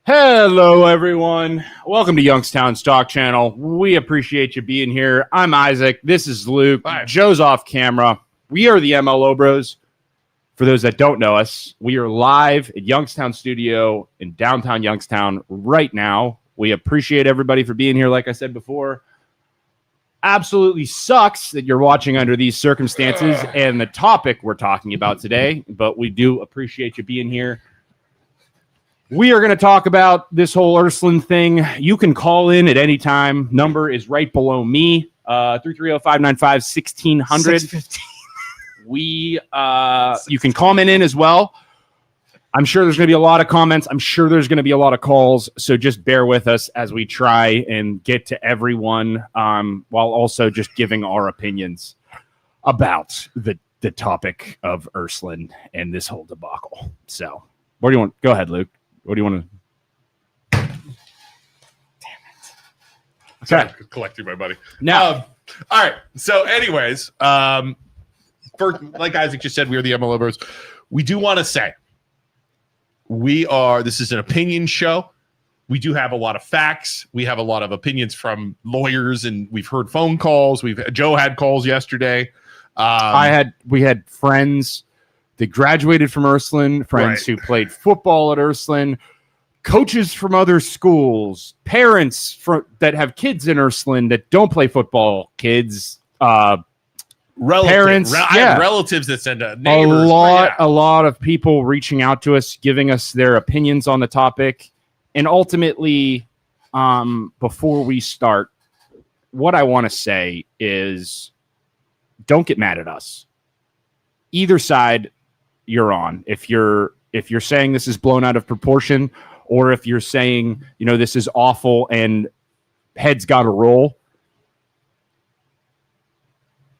Hello, everyone. Welcome to Youngstown Stock Channel. We appreciate you being here. I'm Isaac. This is Luke. Hi. Joe's off camera. We are the MLO Bros. For those that don't know us, we are live at Youngstown Studio in downtown Youngstown right now. We appreciate everybody for being here. Like I said before, absolutely sucks that you're watching under these circumstances and the topic we're talking about today, but we do appreciate you being here. We are going to talk about this whole Ursulin thing. You can call in at any time. Number is right below me, 330-595-1600. You can comment in as well. I'm sure there's going to be a lot of comments. I'm sure there's going to be a lot of calls. So just bear with us as we try and get to everyone, while also just giving our opinions about the topic of Ursulin and this whole debacle. So where do you want? Go ahead, Luke. What do you want to? Damn it! Sorry, collecting my money. Now, all right. So, anyways, first, like Isaac just said, we are the MLO Bros. We do want to say this is an opinion show. We do have a lot of facts. We have a lot of opinions from lawyers, and we've heard phone calls. Joe had calls yesterday. We had friends that graduated from Ursulin, friends who played football at Ursulin, coaches from other schools, parents that have kids in Ursulin that don't play football, kids, parents. I have relatives that send neighbors. A lot of people reaching out to us, giving us their opinions on the topic. And ultimately, before we start, what I want to say is don't get mad at us. Either side you're on. If you're saying this is blown out of proportion, or if you're saying, this is awful and heads got to roll,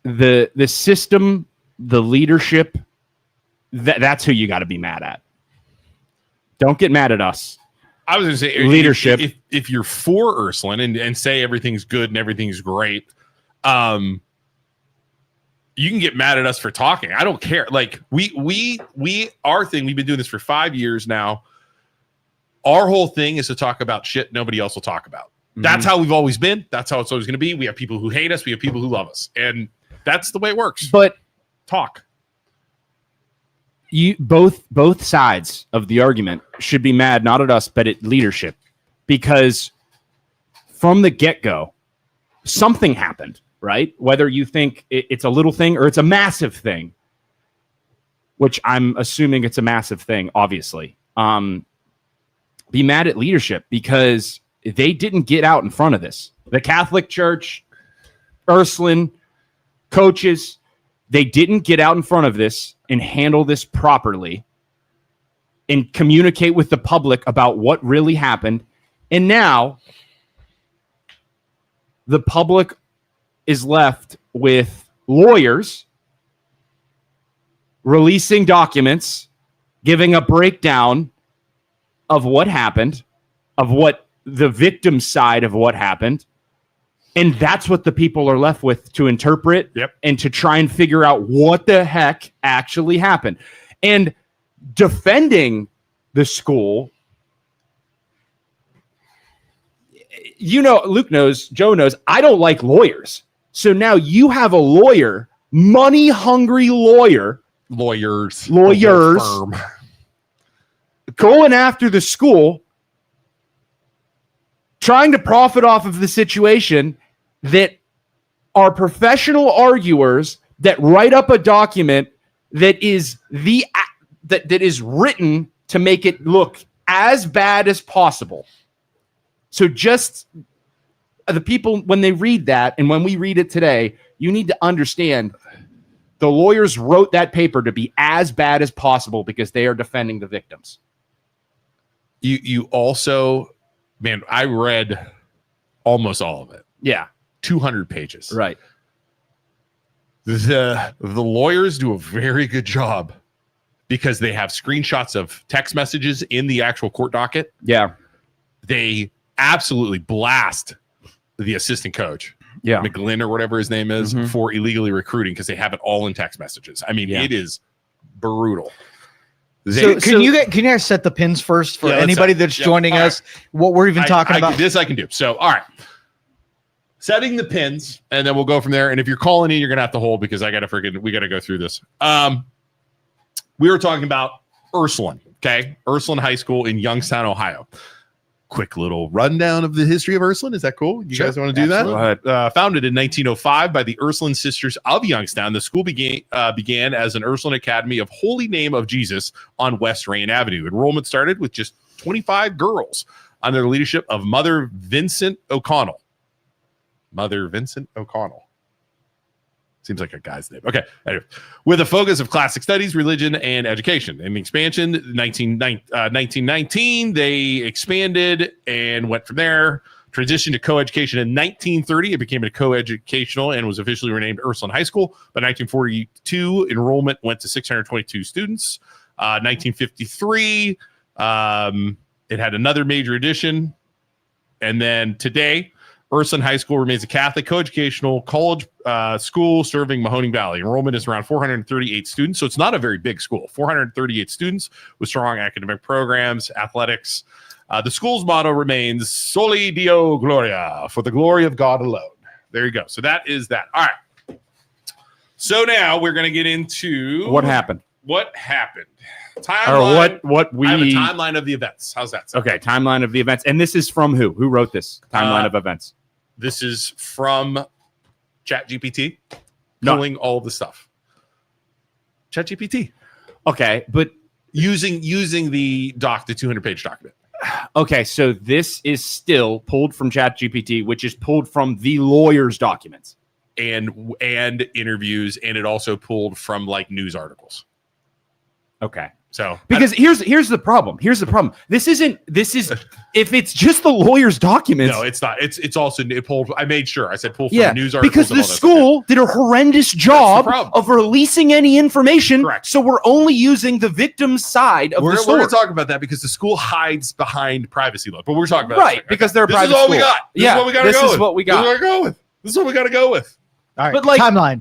the system, the leadership, that's who you got to be mad at. Don't get mad at us. I was going to say leadership. If you're for Ursulin and say everything's good and everything's great, you can get mad at us for talking. I don't care. Like our thing, we've been doing this for 5 years now. Our whole thing is to talk about shit nobody else will talk about. Mm-hmm. That's how we've always been. That's how it's always going to be. We have people who hate us. We have people who love us. And that's the way it works. But talk. You both sides of the argument should be mad, not at us, but at leadership. Because from the get-go, something happened. Right? Whether you think it's a little thing or it's a massive thing, which I'm assuming it's a massive thing, obviously. Be mad at leadership because they didn't get out in front of this. The Catholic Church, Ursulin, coaches, they didn't get out in front of this and handle this properly and communicate with the public about what really happened. And now the public is left with lawyers releasing documents, giving a breakdown of what happened, of what the victim's side of what happened. And that's what the people are left with to interpret and to try and figure out what the heck actually happened. And defending the school, Luke knows, Joe knows, I don't like lawyers. So now you have a lawyer, money-hungry lawyers going after the school, trying to profit off of the situation, that are professional arguers that write up a document that is that is written to make it look as bad as possible. So just the people, when they read that and when we read it today, you need to understand the lawyers wrote that paper to be as bad as possible because they are defending the victims. You also, man, I read almost all of it. Yeah. 200 pages. Right. The lawyers do a very good job because they have screenshots of text messages in the actual court docket. Yeah. They absolutely blast the assistant coach, McGlynn or whatever his name is, for illegally recruiting because they have it all in text messages. I mean, it is brutal. So can you guys set the pins first for anybody that's joining us? What we're even talking about? This I can do. So, all right. Setting the pins, and then we'll go from there. And if you're calling in, you're going to have to hold because we got to go through this. We were talking about Ursulin, okay? Ursuline High School in Youngstown, Ohio. Quick little rundown of the history of Ursulin. Is that cool? You guys want to do that? Go ahead. Founded in 1905 by the Ursuline Sisters of Youngstown, the school began as an Ursuline Academy of Holy Name of Jesus on West Rain Avenue. Enrollment started with just 25 girls under the leadership of Mother Vincent O'Connell. Seems like a guy's name. Okay. Anyway, with a focus of classic studies, religion, and education. In the expansion, 1919, they expanded and went from there. Transitioned to coeducation in 1930. It became a coeducational and was officially renamed Ursuline High School. By 1942, enrollment went to 622 students. 1953, it had another major addition. And then today, Ursuline High School remains a Catholic coeducational college school serving Mahoning Valley. Enrollment is around 438 students, so it's not a very big school. 438 students with strong academic programs, athletics. The school's motto remains Soli Deo Gloria, for the glory of God alone. There you go. So that is that. All right. So now we're going to get into what happened. Timeline. What we I have a timeline of the events. How's that sound? Okay, timeline of the events. And this is from who? Who wrote this timeline of events? This is from ChatGPT, No. pulling all the stuff. ChatGPT. Okay, but Using the 200-page document. okay, so this is still pulled from ChatGPT, which is pulled from the lawyer's documents. And interviews, and it also pulled from like news articles. Okay. So because here's the problem. This is if it's just the lawyer's documents. No, it's not. It's also it pulled. I made sure. I said pull from news articles. Because the school did a horrendous job of releasing any information. Correct. So we're only using the victim's side of the story. We're going to talk about that because the school hides behind privacy law. But we're talking about right because they're a private school. This is all we got. This is what we got. This is what we got to go with. All right, but like timeline.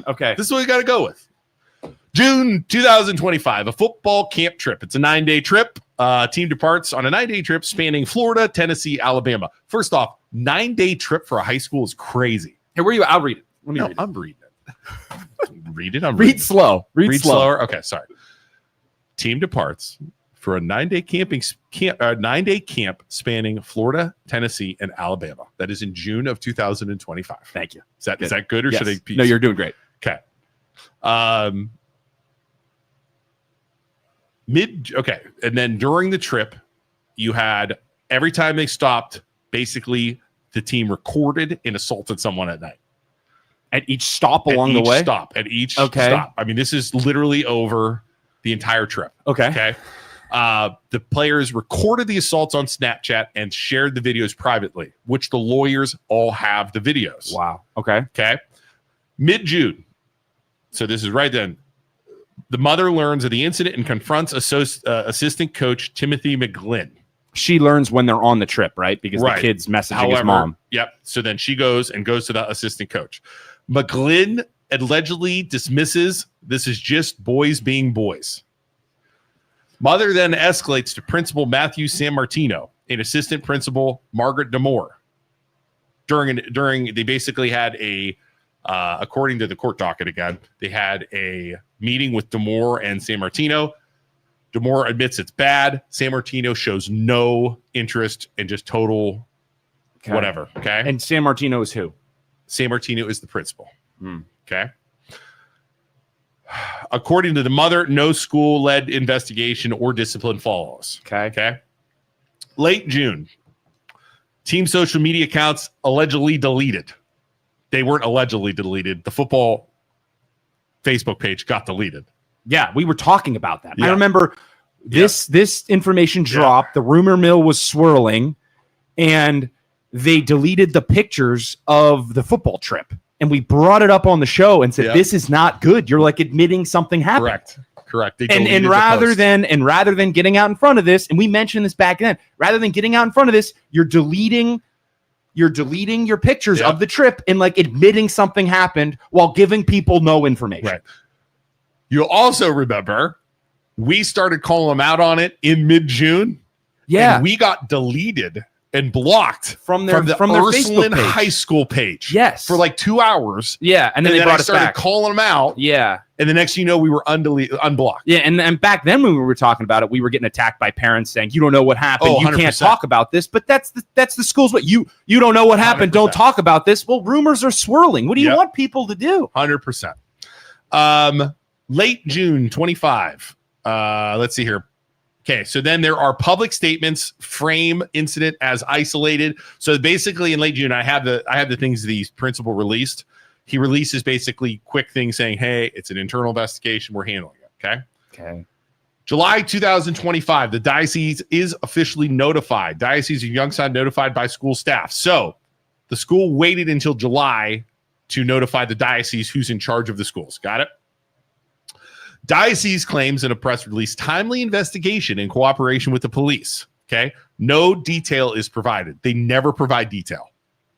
Okay. This is what we got to go with. June 2025, a football camp trip. It's a 9-day trip. Team departs on a 9-day trip spanning Florida, Tennessee, Alabama. First off, 9-day trip for a high school is crazy. Hey, where are you? I'll read it. Let me read it. I'm reading it. Read slow. Read slower. Okay, sorry. Team departs for a 9-day camp spanning Florida, Tennessee, and Alabama. That is in June of 2025. Thank you. Is that good or yes. should I? No, you're doing great. Okay. And then during the trip, you had every time they stopped, basically the team recorded and assaulted someone at night. At each stop along the way? At each stop. I mean, this is literally over the entire trip. Okay. The players recorded the assaults on Snapchat and shared the videos privately, which the lawyers all have the videos. Wow. Okay. Mid-June. So this is right then. The mother learns of the incident and confronts assistant coach Timothy McGlynn. She learns when they're on the trip, right? Because the kid's messaging his mom. Yep. So then she goes to the assistant coach. McGlynn allegedly dismisses this is just boys being boys. Mother then escalates to Principal Matthew Sammartino and Assistant Principal Margaret Damore. During they basically had a according to the court docket again, they had a meeting with Damore and Sammartino. Damore admits it's bad. Sammartino shows no interest and just total whatever. Okay. And Sammartino is who? Sammartino is the principal. Okay. According to the mother, no school-led investigation or discipline follows. Okay. Late June, team social media accounts allegedly deleted. They weren't allegedly deleted. The football Facebook page got deleted. Yeah, we were talking about that. Yeah. I remember this information dropped. The rumor mill was swirling, and they deleted the pictures of the football trip. And we brought it up on the show and said, this is not good. You're like admitting something happened. Correct. And rather than getting out in front of this, and we mentioned this back then, rather than getting out in front of this, you're deleting your pictures of the trip and like admitting something happened while giving people no information. Right. You'll also remember we started calling them out on it in mid-June. Yeah. And we got deleted and blocked from their Ursuline High School page. Yes. For like 2 hours. Yeah. And then they brought I started us back. calling them out. Yeah. And the next thing you know, we were unblocked. Yeah. And back then when we were talking about it, we were getting attacked by parents saying, you don't know what happened. Oh, you 100%. can't talk about this. But that's the school's what you don't know what happened. 100%. Don't talk about this. Well, rumors are swirling. What do you want people to do? 100%. Late June 25. Let's see here. Okay, so then there are public statements frame incident as isolated. So basically, in late June, I have the things the principal released. He releases basically quick things saying, "Hey, it's an internal investigation. We're handling it." Okay. Okay. July 2025, the diocese is officially notified. Diocese of Youngstown notified by school staff. So the school waited until July to notify the diocese who's in charge of the schools. Got it? Diocese claims in a press release timely investigation in cooperation with the police. Okay. No detail is provided. They never provide detail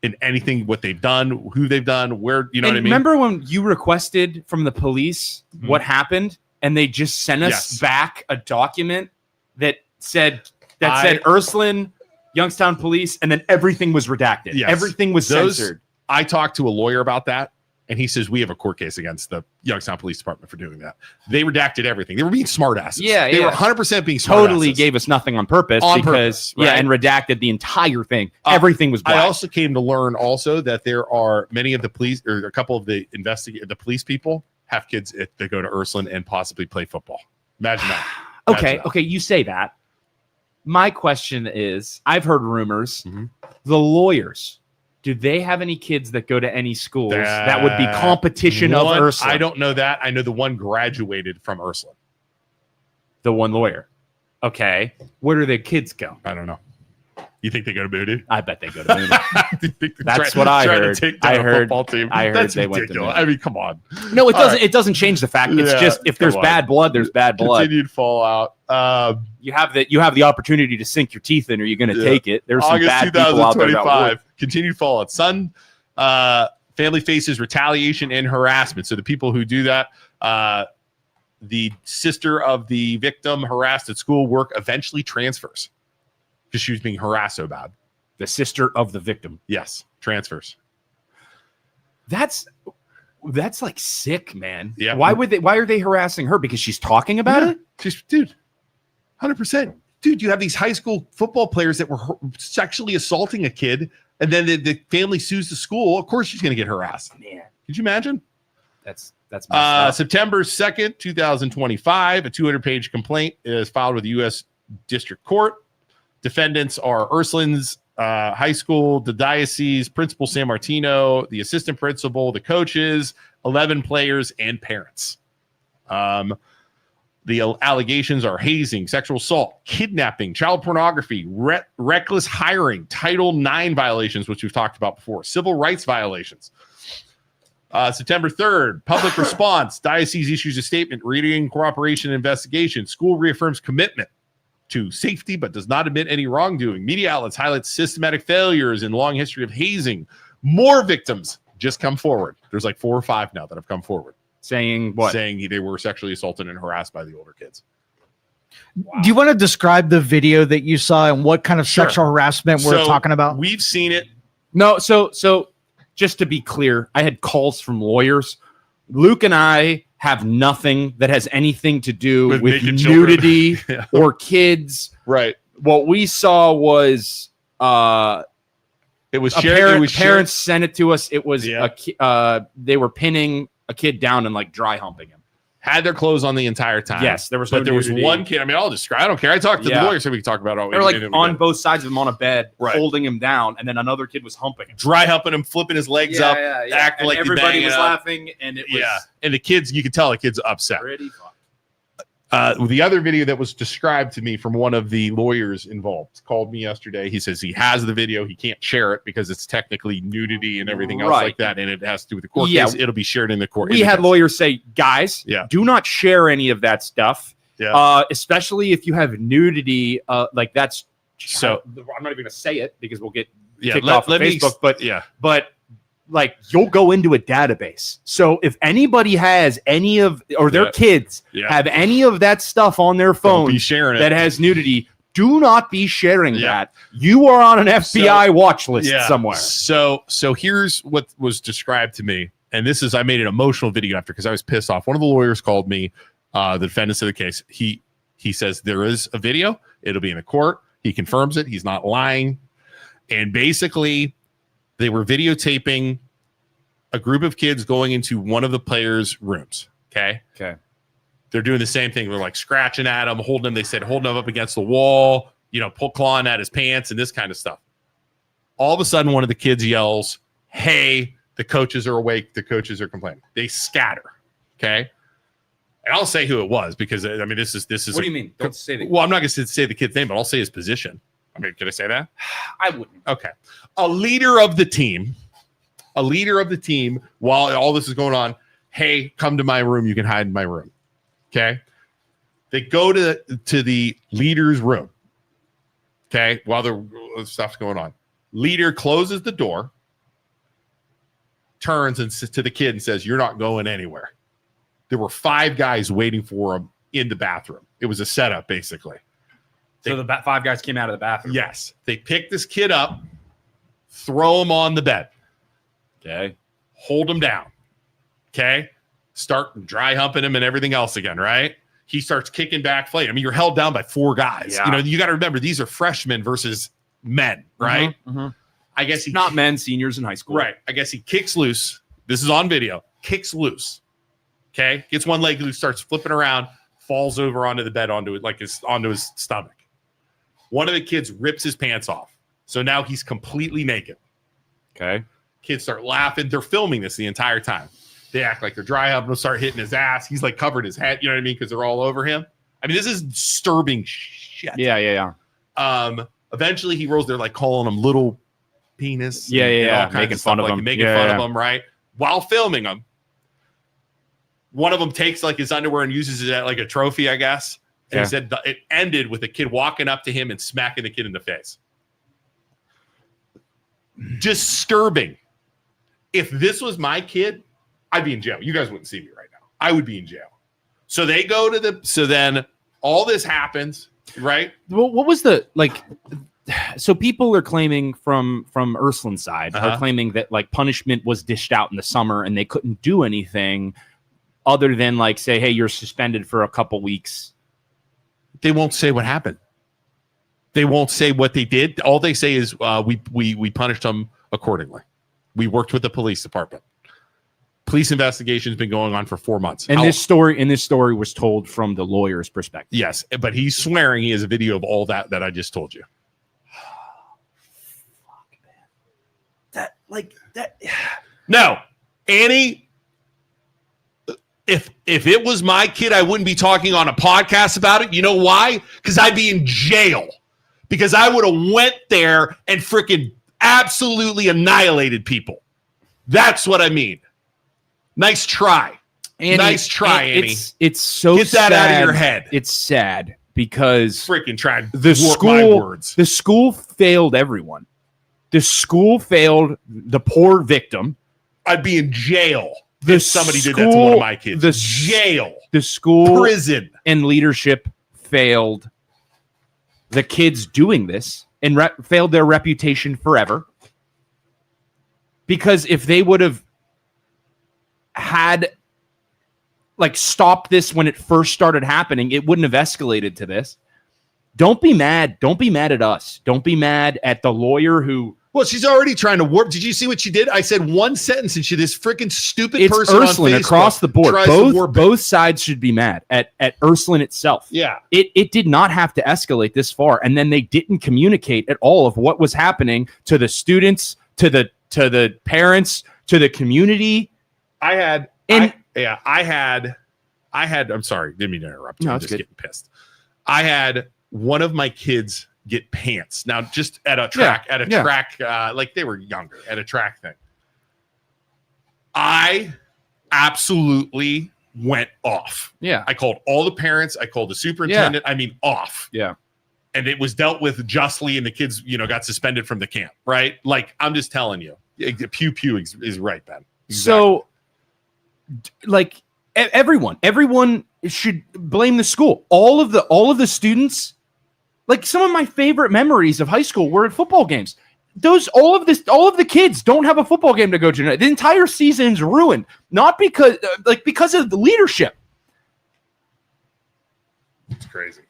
in anything, what they've done, who they've done, where, you know what I mean? Remember when you requested from the police what happened and they just sent us back a document that said Ursulin, Youngstown police, and then everything was redacted. Yes. Everything was censored. I talked to a lawyer about that. And he says, we have a court case against the Youngstown Police Department for doing that. They redacted everything. They were being smartasses. Yeah, they were 100% being smartasses. Totally gave us nothing on purpose Purpose, right? and redacted the entire thing. Everything was black. I also came to learn also that there are many of the police, or a couple of the police people have kids that go to Ursulin and possibly play football. Imagine that. Okay, you say that. My question is, I've heard rumors, the lawyers, do they have any kids that go to any schools that would be competition of Ursulin? I don't know that. I know the one graduated from Ursulin. The one lawyer. Okay. Where do their kids go? I don't know. You think they go to Moody? I bet they go to Moody. That's what I heard. I heard That's they ridiculous. went to Moody. I mean, come on. No, it doesn't. It doesn't change the fact. It's just if there's bad blood, there's bad blood. Continued fallout. You have the opportunity to sink your teeth in. Are you going to take it? There's some August bad people out there. 2025. Continued fallout. Son, family faces retaliation and harassment. So the people who do that, the sister of the victim harassed at school, work eventually transfers because she was being harassed so bad. The sister of the victim. Yes, transfers. That's like sick, man. Yeah. Why are they harassing her? Because she's talking about it? She's, dude, 100%. Dude, you have these high school football players that were sexually assaulting a kid, and then the family sues the school. Of course she's going to get harassed. Man. Could you imagine? That's messed up. September 2nd, 2025, a 200-page complaint is filed with the U.S. District Court. Defendants are Ursuline's High School, the diocese, Principal Sammartino, the assistant principal, the coaches, 11 players, and parents. The allegations are hazing, sexual assault, kidnapping, child pornography, reckless hiring, Title IX violations, which we've talked about before, civil rights violations. September 3rd, public response. Diocese issues a statement reading cooperation investigation. School reaffirms commitment to safety, but does not admit any wrongdoing. Media outlets highlight systematic failures in long history of hazing. More victims just come forward. There's like 4 or 5 now that have come forward. Saying what? Saying they were sexually assaulted and harassed by the older kids. Wow. Do you want to describe the video that you saw and what kind of sexual harassment we're talking about? We've seen it. No, so just to be clear, I had calls from lawyers. Luke and I have nothing that has anything to do with nudity or kids. Right. What we saw was it was shared. Parents sent it to us. It was they were pinning a kid down and like dry humping him. Had their clothes on the entire time. Yes, there was one kid. I mean, I'll describe. I don't care. I talked to the lawyer so we can talk about it. They were like on both sides of him on a bed, holding him down, and then another kid was humping him, dry humping him, flipping his legs up, acting like everybody was laughing, and it was and the kids, you could tell the kids upset. Pretty fun. The other video that was described to me from one of the lawyers involved called me yesterday. He says he has the video. He can't share it because it's technically nudity and everything else like that. And it has to do with the court case. It'll be shared in the court. We had lawyers say, guys, do not share any of that stuff. Especially if you have nudity. Like that's so I'm not even going to say it because we'll get kicked off of Facebook. But like you'll go into a database. So if anybody has any of, or their kids have any of that stuff on their phone that has nudity, do not be sharing that. You are on an FBI watch list somewhere. So here's what was described to me. And this is, I made an emotional video after because I was pissed off. One of the lawyers called me, the defendants of the case. He says there is a video. It'll be in the court. He confirms it. He's not lying. And basically, they were videotaping a group of kids going into one of the players' rooms. Okay. They're doing the same thing. They're like scratching at him, holding him. They said holding him up against the wall, clawing at his pants and this kind of stuff. All of a sudden, one of the kids yells, "Hey, the coaches are awake. The coaches are complaining." They scatter. Okay. And I'll say who it was because I mean, this is. What do you mean? Don't say that. Well, I'm not going to say the kid's name, but I'll say his position. I mean, can I say that? I wouldn't. Okay. A leader of the team, while all this is going on, "Hey, come to my room. You can hide in my room." Okay. They go to the leader's room. Okay. While the stuff's going on, leader closes the door, turns and to the kid and says, "You're not going anywhere." There were 5 guys waiting for him in the bathroom. It was a setup, basically. So the 5 guys came out of the bathroom. Yes. They pick this kid up, throw him on the bed. Okay. Hold him down. Okay. Start dry humping him and everything else again, right? He starts kicking back, fighting. I mean, you're held down by 4 guys. Yeah. You got to remember, these are freshmen versus men, right? I guess he's not men, seniors in high school. Right. I guess he kicks loose. This is on video. Kicks loose. Okay. Gets one leg loose, starts flipping around, falls over onto the bed, onto his stomach. One of the kids rips his pants off. So now he's completely naked. Okay. Kids start laughing. They're filming this the entire time. They act like they're dry humping. They'll start hitting his ass. He's like covered his head. You know what I mean? Because they're all over him. I mean, this is disturbing shit. Yeah. Eventually he rolls. They're like calling him little penis. Yeah. Making fun of him. Making fun of him, right? While filming him. One of them takes like his underwear and uses it like a trophy, I guess. And he said it ended with a kid walking up to him and smacking the kid in the face. Disturbing. If this was my kid, I'd be in jail. You guys wouldn't see me right now. I would be in jail. So they go to so then all this happens, right? Well, what was so people are claiming from Ursulin's side are claiming that like punishment was dished out in the summer and they couldn't do anything other than like say, "Hey, you're suspended for a couple weeks." They won't say what happened. They won't say what they did. All they say is we punished them accordingly. We worked with the police department. Police investigation has been going on for 4 months. And this story was told from the lawyer's perspective. Yes, but he's swearing he has a video of all that I just told you. Fuck, man. No, Annie. If it was my kid, I wouldn't be talking on a podcast about it. You know why? Because I'd be in jail. Because I would have went there and freaking absolutely annihilated people. That's what I mean. Nice try. Annie, nice try, Annie. It's so get sad. That out of your head. It's sad because freaking tried the school failed everyone. The school failed the poor victim. I'd be in jail. If somebody did that to one of my kids. The school, prison, and leadership failed the kids doing this and failed their reputation forever. Because if they would have had stopped this when it first started happening, it wouldn't have escalated to this. Don't be mad. Don't be mad at us. Don't be mad at the lawyer who. Well, she's already trying to warp. Did you see what she did? I said one sentence and this freaking stupid person Ursulin on Facebook across the board. Both sides should be mad at Ursulin itself. Yeah. It did not have to escalate this far. And then they didn't communicate at all of what was happening to the students, to the parents, to the community. I'm sorry. Didn't mean to interrupt you. No, I'm just getting pissed. I had one of my kids get pants. Now, just at a track, like they were younger, at a track thing. I absolutely went off. Yeah. I called all the parents. I called the superintendent. Yeah. I mean, off. Yeah. And it was dealt with justly, and the kids, got suspended from the camp, right? Like, I'm just telling you, Pew pew is right, Ben. Exactly. So, like, everyone should blame the school. All of the students, like, some of my favorite memories of high school were at football games. All of the kids don't have a football game to go to. The entire season's ruined, not because of the leadership. It's crazy.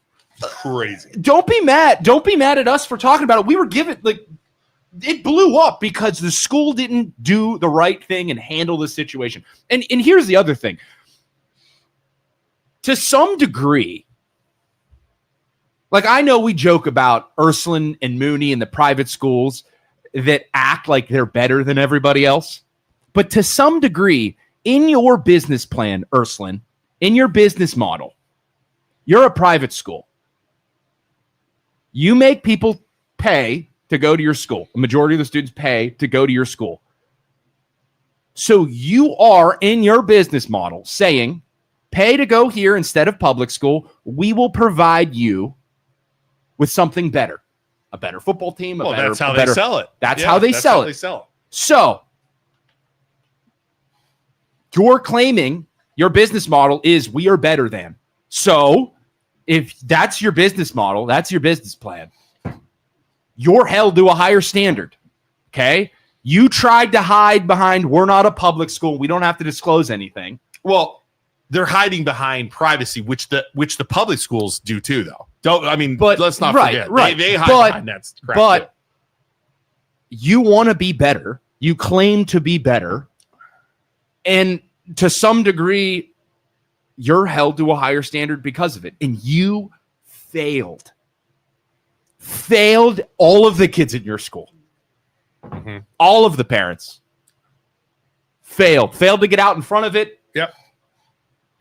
Crazy. Don't be mad at us for talking about it. We were given, like, it blew up because the school didn't do the right thing and handle the situation. And here's the other thing. To some degree, like, I know we joke about Ursulin and Mooney and the private schools that act like they're better than everybody else. But to some degree, in your business plan, Ursulin, in your business model, you're a private school. You make people pay to go to your school. A majority of the students pay to go to your school. So you are, in your business model, saying, pay to go here instead of public school. We will provide you with something better. A better football team. That's how they sell it. That's how they sell it. So you're claiming your business model is we are better than. So if that's your business model, that's your business plan, you're held to a higher standard. Okay? You tried to hide behind, we're not a public school. We don't have to disclose anything. Well, they're hiding behind privacy, which the public schools do too, though. But let's not forget. Right. They hide behind that crap. But you want to be better. You claim to be better. And to some degree, you're held to a higher standard because of it. And you failed. Failed all of the kids in your school. Mm-hmm. All of the parents. Failed to get out in front of it. Yep.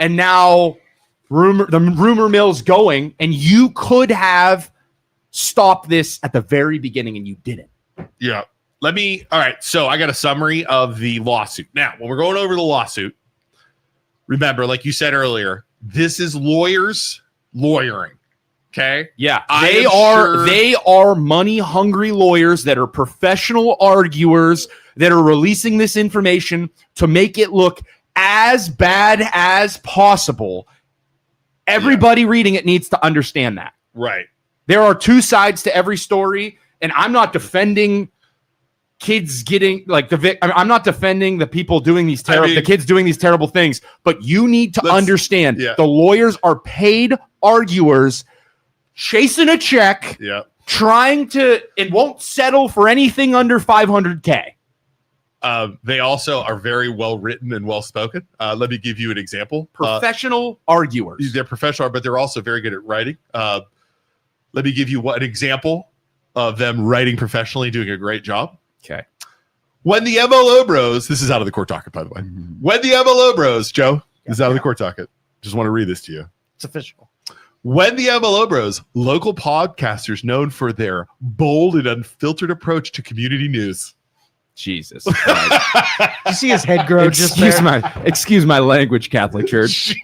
And now the rumor mill's going, and you could have stopped this at the very beginning, and you didn't. Yeah. All right. So I got a summary of the lawsuit. Now, when we're going over the lawsuit, remember, like you said earlier, this is lawyers lawyering. Okay. Yeah. They are money hungry lawyers that are professional arguers that are releasing this information to make it look as bad as possible. Everybody reading it needs to understand that. Right. There are two sides to every story, and I'm not defending kids getting I'm not defending the people doing these the kids doing these terrible things, but you need to understand the lawyers are paid arguers chasing a check, trying to, and won't settle for anything under $500K. They also are very well written and well spoken. Let me give you an example. Professional arguers. They're professional, but they're also very good at writing. Let me give you an example of them writing professionally, doing a great job. Okay. When the MLO Bros, this is out of the court docket, by the way. Mm-hmm. When the MLO Bros, Joe, this is out of the court docket. Just want to read this to you. It's official. When the MLO Bros, local podcasters known for their bold and unfiltered approach to community news. Jesus Christ. You see his head grow excuse my language, Catholic Church.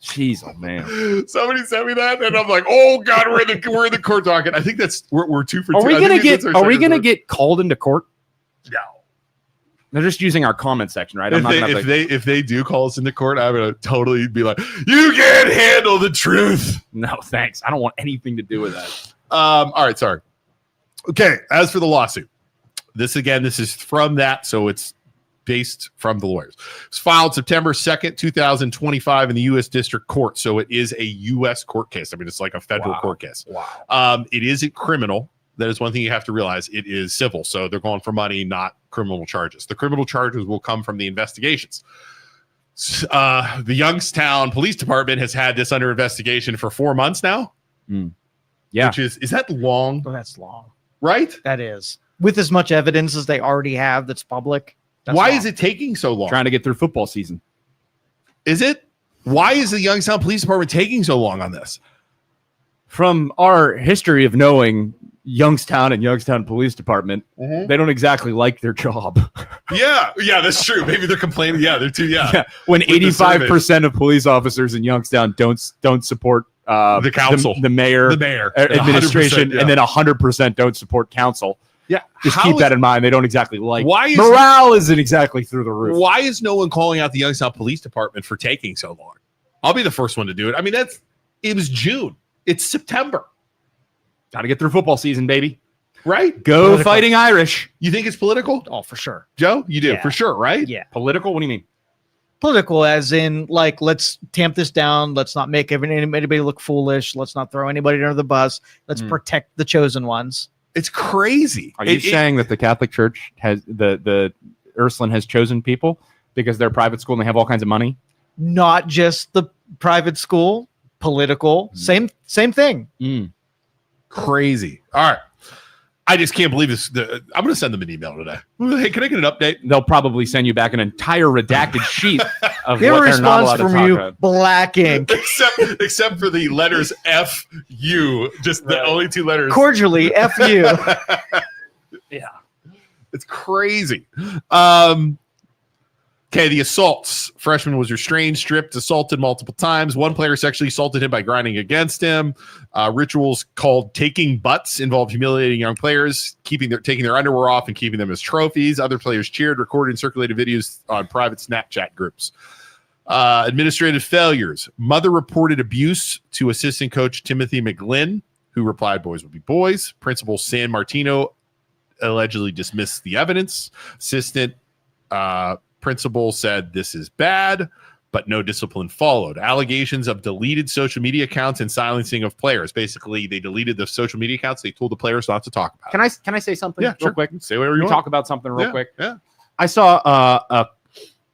Jeez, oh man. Somebody sent me that, and I'm like, oh God, we're in the court docket. I think we're 2 for 2. Are we gonna get called into court? No. They're just using our comment section, right? If they do call us into court, I'm gonna totally be like, you can't handle the truth. No, thanks. I don't want anything to do with that. All right, sorry. Okay, as for the lawsuit. This is from that, so it's based from the lawyers. It's filed September 2nd, 2025 in the U.S. District Court, so it is a U.S. court case. I mean, it's like a federal court case. Wow. It isn't criminal. That is one thing you have to realize. It is civil, so they're going for money, not criminal charges. The criminal charges will come from the investigations. The Youngstown Police Department has had this under investigation for 4 months now. Yeah. Which is that long? Oh, that's long. Right? That is. With as much evidence as they already have that's public. Why is it taking so long? Trying to get through football season. Is it? Why is the Youngstown Police Department taking so long on this? From our history of knowing Youngstown and Youngstown Police Department, they don't exactly like their job. Yeah, that's true. Maybe they're complaining. Yeah, they're too. Yeah. When 85% of police officers in Youngstown don't support the council, the mayor, administration, and then 100% don't support council. Yeah, Just keep that in mind. They don't exactly like. Why morale isn't exactly through the roof? Why is no one calling out the Youngstown Police Department for taking so long? I'll be the first one to do it. I mean, it was June. It's September. Got to get through football season, baby. Right? Go political. Fighting Irish. You think it's political? Oh, for sure. Joe, you do, for sure, right? Yeah. Political? What do you mean? Political as in, like, let's tamp this down. Let's not make anybody look foolish. Let's not throw anybody under the bus. Let's protect the chosen ones. It's crazy. Are you saying that the Catholic Church has the Ursulin has chosen people because they're a private school and they have all kinds of money? Not just the private school, political, same thing. Crazy. All right. I just can't believe this. I'm going to send them an email today. Hey, can I get an update? They'll probably send you back an entire redacted sheet of Get what a they're not allowed response to from talk you, about. black ink. except for the letters F-U, just the only two letters. Cordially, F-U. Yeah. It's crazy. Okay, the assaults. Freshman was restrained, stripped, assaulted multiple times. One player sexually assaulted him by grinding against him. Rituals called taking butts involved humiliating young players, taking their underwear off and keeping them as trophies. Other players cheered, recorded, and circulated videos on private Snapchat groups. Administrative failures. Mother reported abuse to assistant coach Timothy McGlynn, who replied, "Boys will be boys." Principal Sammartino allegedly dismissed the evidence. Assistant principal said this is bad, but no discipline followed. Allegations of deleted social media accounts and silencing of players. Basically, they deleted the social media accounts. They told the players not to talk about it. Can I say something real quick? Say whatever you want. Talk about something real quick. Yeah. I saw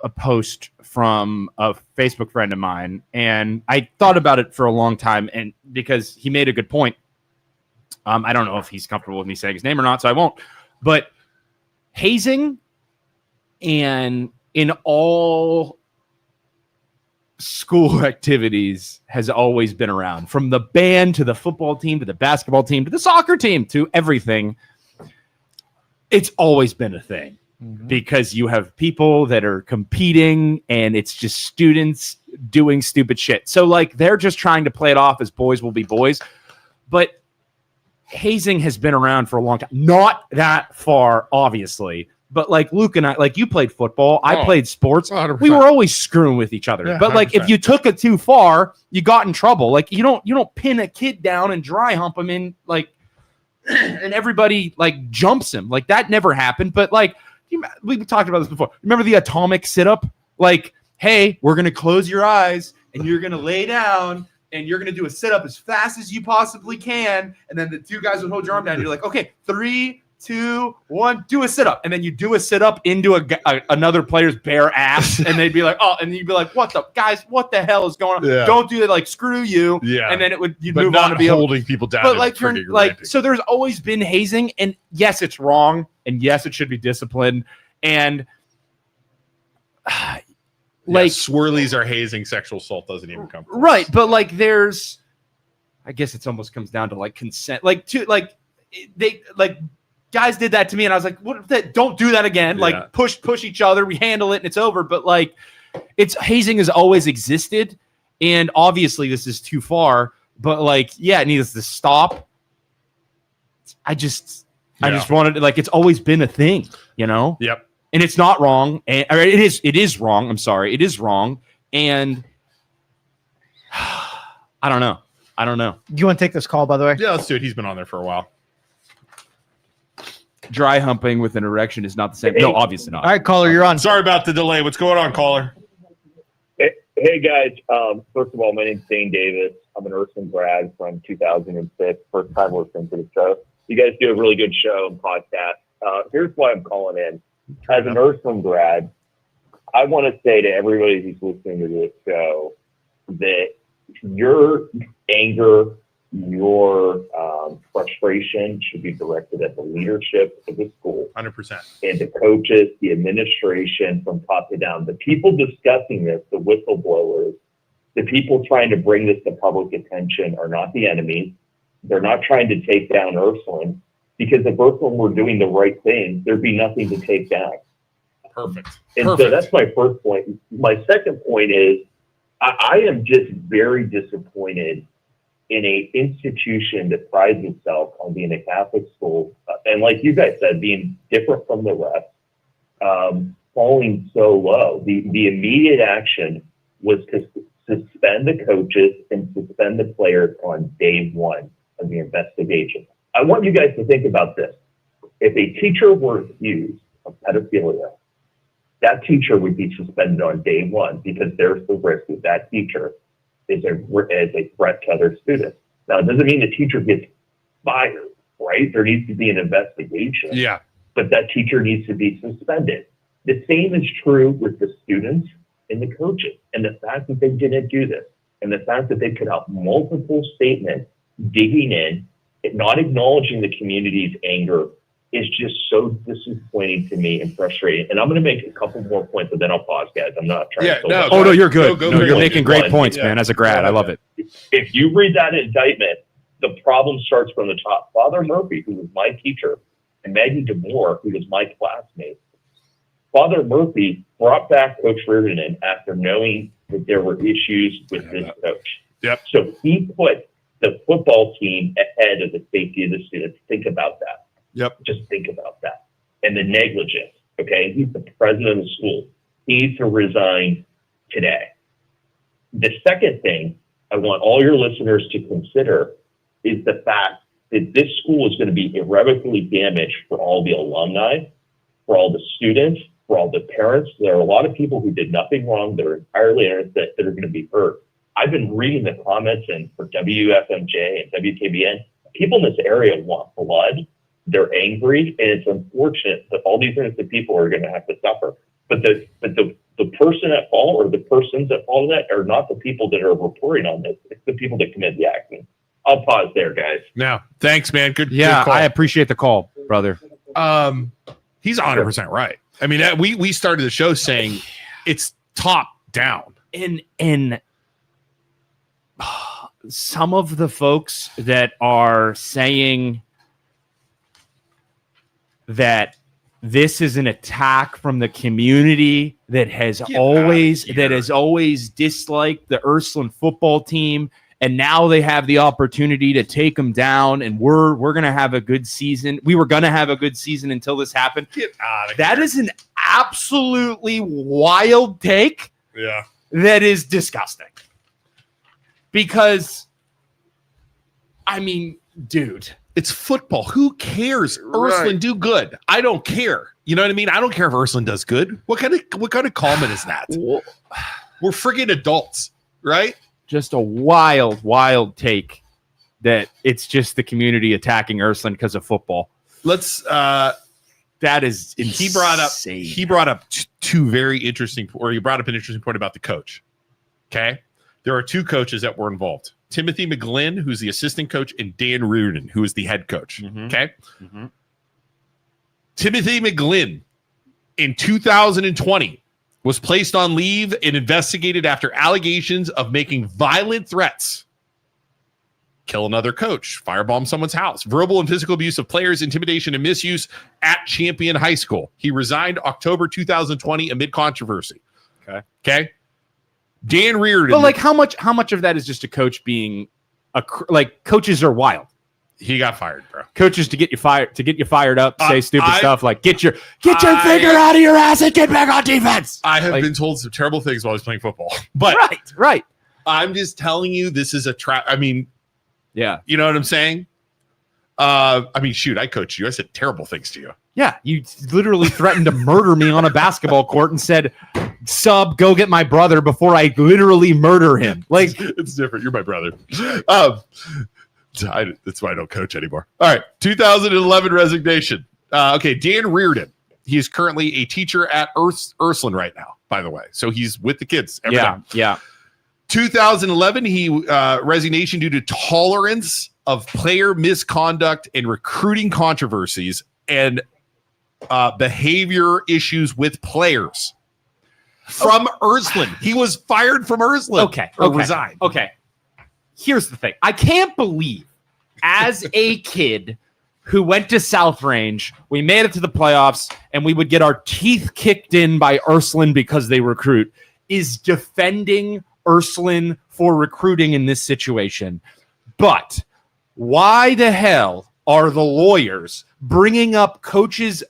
a post from a Facebook friend of mine, and I thought about it for a long time, and because he made a good point. I don't know if he's comfortable with me saying his name or not, so I won't. But hazing and in all school activities has always been around, from the band to the football team to the basketball team to the soccer team to everything. It's always been a thing because you have people that are competing and it's just students doing stupid shit. So like they're just trying to play it off as boys will be boys. But hazing has been around for a long time. Not that far, obviously. But like Luke and I, like you played football, I played sports. 100%. We were always screwing with each other. Yeah, but like 100%. if you took it too far, you got in trouble. Like you don't pin a kid down and dry hump him in like, and everybody like jumps him. Like that never happened. But like we talked about this before. Remember the atomic sit-up? Like, hey, we're gonna close your eyes and you're gonna lay down and you're gonna do a sit-up as fast as you possibly can, and then the two guys would hold your arm down. And you're like, okay, 3, 2, 1, do a sit-up. And then you do a sit-up into another player's bare ass. And they'd be like, oh, and you'd be like, what the hell is going on? Yeah. Don't do that. Like, screw you. Yeah. And then you'd But move not on to be holding people down. But and like, freaking like, ranting. so there's always been hazing. And yes, it's wrong. And yes, it should be disciplined. And like swirlies are hazing, sexual assault doesn't even come close. Right. But like, I guess it's almost comes down to like consent. Like, they like, guys did that to me, and I was like, "What? Don't do that again." Yeah. Like, push each other. We handle it, and it's over. But like, hazing has always existed, and obviously this is too far. But like, yeah, it needs to stop. I just wanted to, like, it's always been a thing, you know. Yep. And it's not wrong, and or it is wrong. I'm sorry, it is wrong, and I don't know. Do you want to take this call, by the way? Yeah, let's do it. He's been on there for a while. Dry humping with an erection is not the same. No, obviously not. All right, caller, you're on. Sorry about the delay. What's going on, caller? Hey guys. First of all, my name's Dane Davis. I'm an Ursulin grad from 2006. First time listening to the show. You guys do a really good show and podcast. Here's why I'm calling in. As an Ursulin grad, I want to say to everybody who's listening to this show that your anger, your frustration should be directed at the leadership of the school, 100%, and the coaches, the administration, from top to down. The people discussing this, the whistleblowers, the people trying to bring this to public attention are not the enemy. They're not trying to take down Ursulin, because if Ursulin were doing the right thing, there'd be nothing to take down. Perfect. And so that's my first point. My second point is I am just very disappointed in a institution that prides itself on being a Catholic school, and like you guys said, being different from the rest, falling so low. The immediate action was to suspend the coaches and suspend the players on day one of the investigation. I want you guys to think about this. If a teacher were accused of pedophilia, that teacher would be suspended on day one because there's the risk that that teacher is a threat to other students. Now, it doesn't mean the teacher gets fired, right? There needs to be an investigation. Yeah. But that teacher needs to be suspended. The same is true with the students and the coaches. And the fact that they didn't do this, and the fact that they put out multiple statements digging in, not acknowledging the community's anger, is just so disappointing to me and frustrating. And I'm going to make a couple more points, but then I'll pause, guys. I'm not trying to. Oh, no, you're good. Go, no, you're go, making go. great points, man. As a grad, I love it. If you read that indictment, the problem starts from the top. Father Murphy, who was my teacher, and Maggie Damore, who was my classmate. Father Murphy brought back Coach Reardon in after knowing that there were issues with this coach. Yep. So he put the football team ahead of the safety of the students. Think about that. Yep. Just think about that. And the negligence, okay? He's the president of the school. He needs to resign today. The second thing I want all your listeners to consider is the fact that this school is going to be irrevocably damaged for all the alumni, for all the students, for all the parents. There are a lot of people who did nothing wrong that are entirely innocent that are going to be hurt. I've been reading the comments and for WFMJ and WKBN. People in this area want blood. They're angry, and it's unfortunate that all these innocent people are going to have to suffer. But the person at fault or the persons at fault of that are not the people that are reporting on this. It's the people that commit the action. I'll pause there, guys. No, thanks, man. Good. Yeah, good call. I appreciate the call, brother. He's 100% right. I mean, we started the show saying it's top down. And some of the folks that are saying that this is an attack from the community that has always disliked the Ursuline football team, and now they have the opportunity to take them down, and we're going to have a good season. We were going to have a good season until this happened. Get out of That here. is an absolutely wild take. Yeah. That is disgusting. Because, I mean, dude. It's football. Who cares? Ursulin do good. I don't care. You know what I mean? I don't care if Ursulin does good. What kind of comment is that? We're friggin' adults, right? Just a wild take that it's just the community attacking Ursulin because of football. Let's that is insane. He brought up two very interesting, or he brought up an interesting point about the coach. Okay. There are two coaches that were involved. Timothy McGlynn, who's the assistant coach, and Dan Reardon, who is the head coach. Mm-hmm. Okay. Mm-hmm. Timothy McGlynn in 2020 was placed on leave and investigated after allegations of making violent threats. Kill another coach, firebomb someone's house, verbal and physical abuse of players, intimidation and misuse at Champion High School. He resigned October 2020 amid controversy. Okay. Dan Reardon. But like, how much of that is just a coach being coaches are wild. He got fired, bro. Coaches to get you fired up, say stupid stuff like get your finger out of your ass and get back on defense. I have been told some terrible things while I was playing football, but right. I'm just telling you, this is a trap. I mean, yeah, you know what I'm saying? I mean, shoot, I coached you. I said terrible things to you. Yeah, you literally threatened to murder me on a basketball court and said, "Sub, go get my brother," before I literally murder him. Like, it's different. You're my brother. That's why I don't coach anymore. All right, 2011 resignation. Okay, Dan Reardon. He is currently a teacher at Ursulin right now, by the way. So he's with the kids every time. Yeah. 2011, he resignation due to tolerance of player misconduct and recruiting controversies and behavior issues with players from Ursulin. He was fired from Ursulin. Okay. Resigned. Okay. Here's the thing. I can't believe, as a kid who went to South Range, we made it to the playoffs, and we would get our teeth kicked in by Ursulin because they recruit, is defending Ursulin for recruiting in this situation. But why the hell are the lawyers bringing up coaches'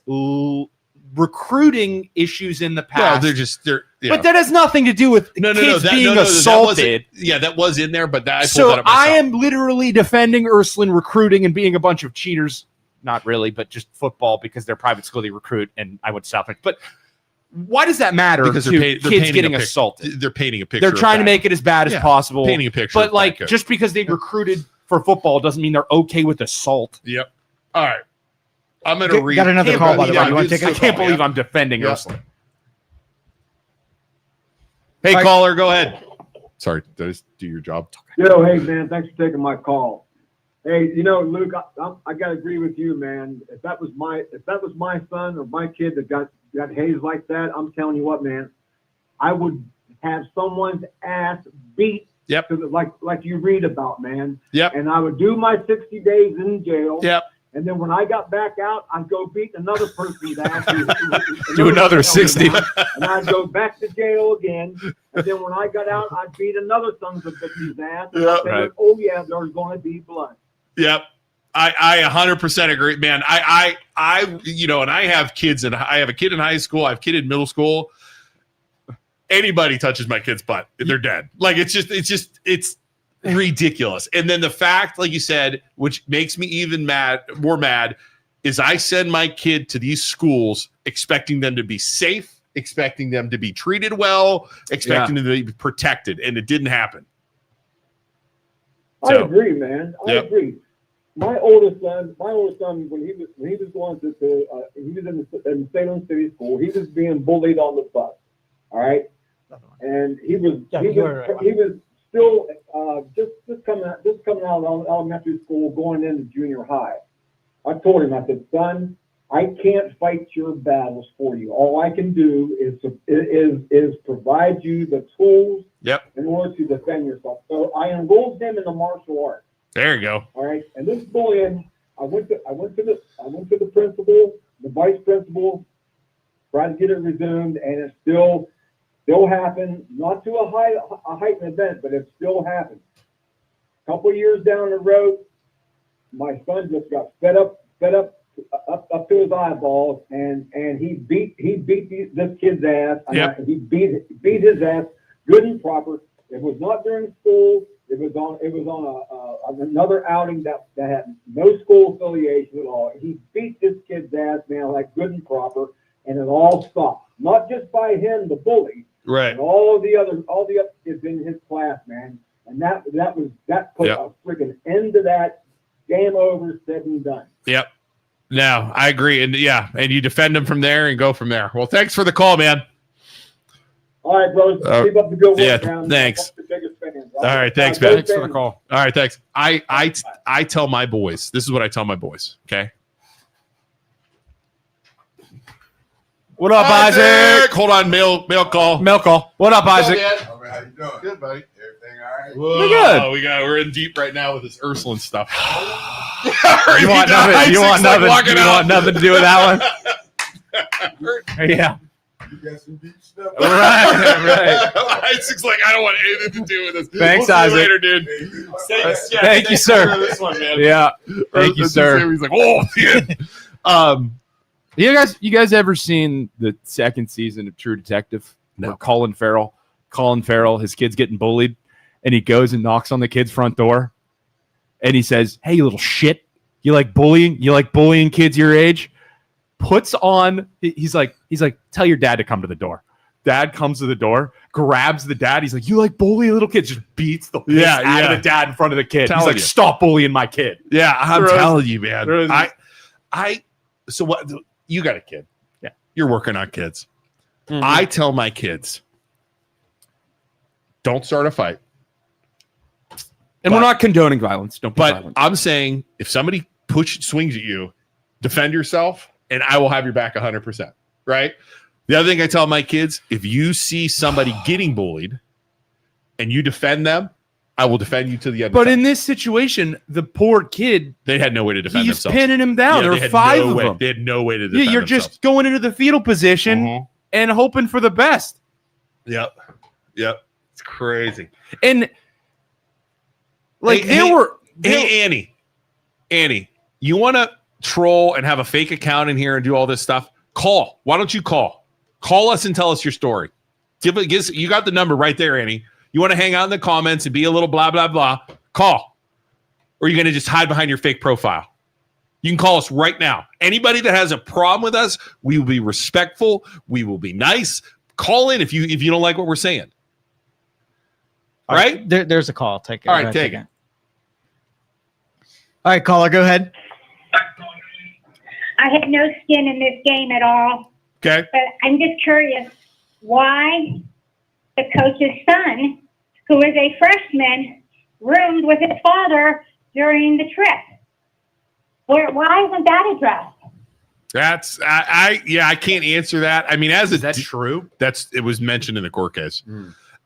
recruiting issues in the past? Well, they're. Yeah. But that has nothing to do with kids being assaulted. That was in there, but I pulled So that up myself. I am literally defending Ursulin recruiting and being a bunch of cheaters. Not really, but just football because they're private school, they recruit, and I went to South. But why does that matter? Because to they're kids getting assaulted. They're painting a picture. They're trying to make it as bad as possible. Painting a picture. But like, just because they recruited for football doesn't mean they're okay with assault. Yep. All right. I'm going to read. Got another call, by the way. You want to take I it? can't believe I'm defending Ursulin. Hey, caller, go ahead. Sorry, did I just do your job? Yo, hey, man, thanks for taking my call. Hey, Luke, I got to agree with you, man. If that was my son or my kid that got hazed like that, I'm telling you what, man, I would have someone's ass beat. Yep. Like you read about, man. Yep. And I would do my 60 days in jail. Yep. And then when I got back out, I'd go beat another person's ass. Do another 60. And I'd go back to jail again. And then when I got out, I'd beat another son of a bitch's ass. And I'd say, oh, yeah, there's going to be blood. Yep. I 100% agree, man. I and I have kids, and I have a kid in high school. I have a kid in middle school. Anybody touches my kid's butt, they're dead. Like, it's ridiculous. And then the fact, like you said, which makes me even more mad, is I send my kid to these schools expecting them to be safe, expecting them to be treated well, expecting them to be protected, and it didn't happen. I agree, man. I agree. My oldest son, when he was going to he was in Salem City School, he was being bullied on the bus. All right, and he was still just coming out of elementary school, going into junior high. I told him, I said, son, I can't fight your battles for you. All I can do is provide you the tools in order to defend yourself. So I enrolled him in the martial arts. There you go. All right, and this bullying, I went to the principal, the vice principal, tried to get it resumed, and it still happened. Not to a heightened event, but it still happened. A couple years down the road, my son just got fed up to his eyeballs, and he beat this kid's ass. Yep. He beat his ass good and proper. It was not during school. It was on another outing that had no school affiliation at all. He beat this kid's ass, man, like good and proper, and it all stopped. Not just by him, the bully, right? And all the other kids in his class, man. And that put a freaking end to that. Game over, said and done. Yep. No, I agree, and and you defend them from there and go from there. Well, thanks for the call, man. All right, brothers. Keep up the good work, man. Thanks. All right, thanks, man. Thanks for the call. All right, thanks. I tell my boys, this is what I tell my boys, okay? What up, Isaac? Hold on, mail call. Mail call. What up, Isaac? How you doing? Good, buddy. Everything all right? Whoa, we're in deep right now with this Ursulin stuff. You want nothing to do with that one? Yeah. You got some deep stuff. Right. Isaac's like, I don't want anything to do with this. Thanks, we'll Isaac. Later, dude. Thank you, sir. This one, man. Yeah. Thank you, sir. He's like, oh, man. You guys ever seen the second season of True Detective? No. Colin Farrell, his kid's getting bullied, and he goes and knocks on the kid's front door, and he says, "Hey, you little shit, you like bullying? You like bullying kids your age?" Puts on, he's like, tell your dad to come to the door. Dad comes to the door, grabs the dad. He's like, you like bullying little kids? Just beats the piss out of the dad in front of the kid. He's like, stop bullying my kid. Yeah, I'm telling you, man. So what? You got a kid. Yeah, you're working on kids. Mm-hmm. I tell my kids, don't start a fight. And we're not condoning violence. Don't be violent. I'm saying if somebody swings at you, defend yourself, and I will have your back 100%. Right? The other thing I tell my kids, if you see somebody getting bullied and you defend them, I will defend you to the end. But in this situation, the poor kid, they had no way to defend he's themselves. pinning him down. There were 5 of them. They had no way to defend you're themselves. just going into the fetal position and hoping for the best. Yep. It's crazy. And like Hey, Annie, you want to troll and have a fake account in here and do all this stuff? Call. Why don't you call? Call us and tell us your story. You got the number right there, Annie. You want to hang out in the comments and be a little blah, blah, blah? Call. Or are you going to just hide behind your fake profile? You can call us right now. Anybody that has a problem with us, we will be respectful. We will be nice. Call in if you don't like what we're saying. All right? There's a call. Take it. All right, take it. All right, caller, go ahead. I had no skin in this game at all. Okay. But I'm just curious why the coach's son, who is a freshman, roomed with his father during the trip. Why isn't that addressed? That's I can't answer that. I mean, Is that true? It was mentioned in the court case.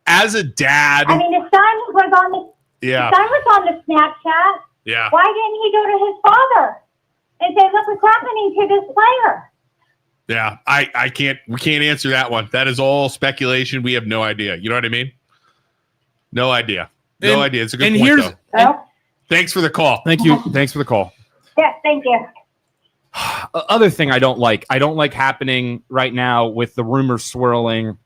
As a dad, I mean, the son was on the Snapchat. Yeah. Why didn't he go to his father and say, "Look what's happening to this player"? Yeah, we can't answer that one. That is all speculation. We have no idea. You know what I mean? No idea. No idea. It's a good point, though. Thanks for the call. Thank you. Thanks for the call. Yes, thank you. Other thing I don't like happening right now with the rumors swirling.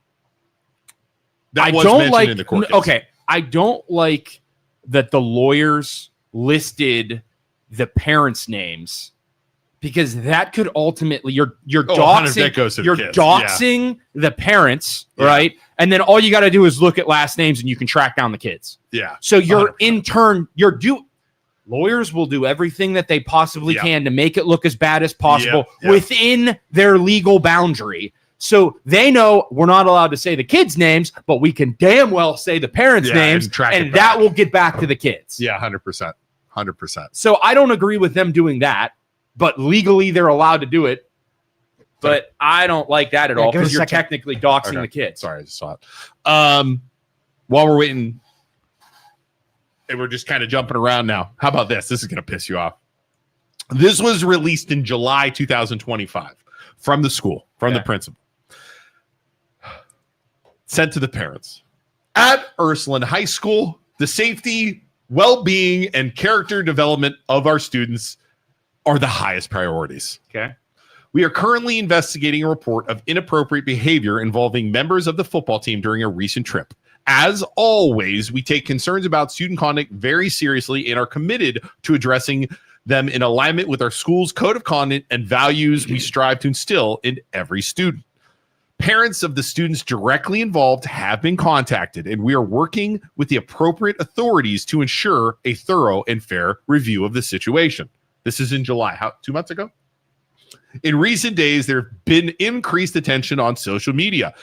That was mentioned in the court case. Okay, I don't like that the lawyers listed the parents' names because that could ultimately you're doxing the parents, right? And then all you got to do is look at last names and you can track down the kids. Yeah. So you're 100%. In turn lawyers will do everything that they possibly can to make it look as bad as possible within their legal boundary. So they know we're not allowed to say the kids' names, but we can damn well say the parents' names, and that will get back to the kids. Yeah, 100%. 100%. So I don't agree with them doing that, but legally they're allowed to do it. But I don't like that at all because you're technically doxing the kids. Sorry, I just saw it. While we're waiting, and we're just kind of jumping around now. How about this? This is going to piss you off. This was released in July 2025 from the school, from the principal. Sent to the parents. At Ursuline High School, the safety, well-being, and character development of our students are the highest priorities. Okay. We are currently investigating a report of inappropriate behavior involving members of the football team during a recent trip. As always, we take concerns about student conduct very seriously and are committed to addressing them in alignment with our school's code of conduct and values we strive to instill in every student. Parents of the students directly involved have been contacted, and we are working with the appropriate authorities to ensure a thorough and fair review of the situation. This is in July. 2 months ago? In recent days, there have been increased attention on social media,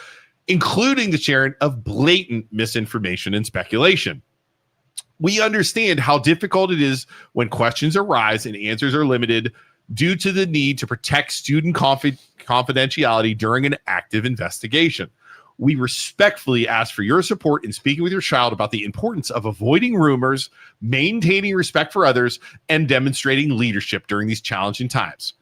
including the sharing of blatant misinformation and speculation. We understand how difficult it is when questions arise and answers are limited due to the need to protect student confidentiality during an active investigation. We respectfully ask for your support in speaking with your child about the importance of avoiding rumors, maintaining respect for others, and demonstrating leadership during these challenging times.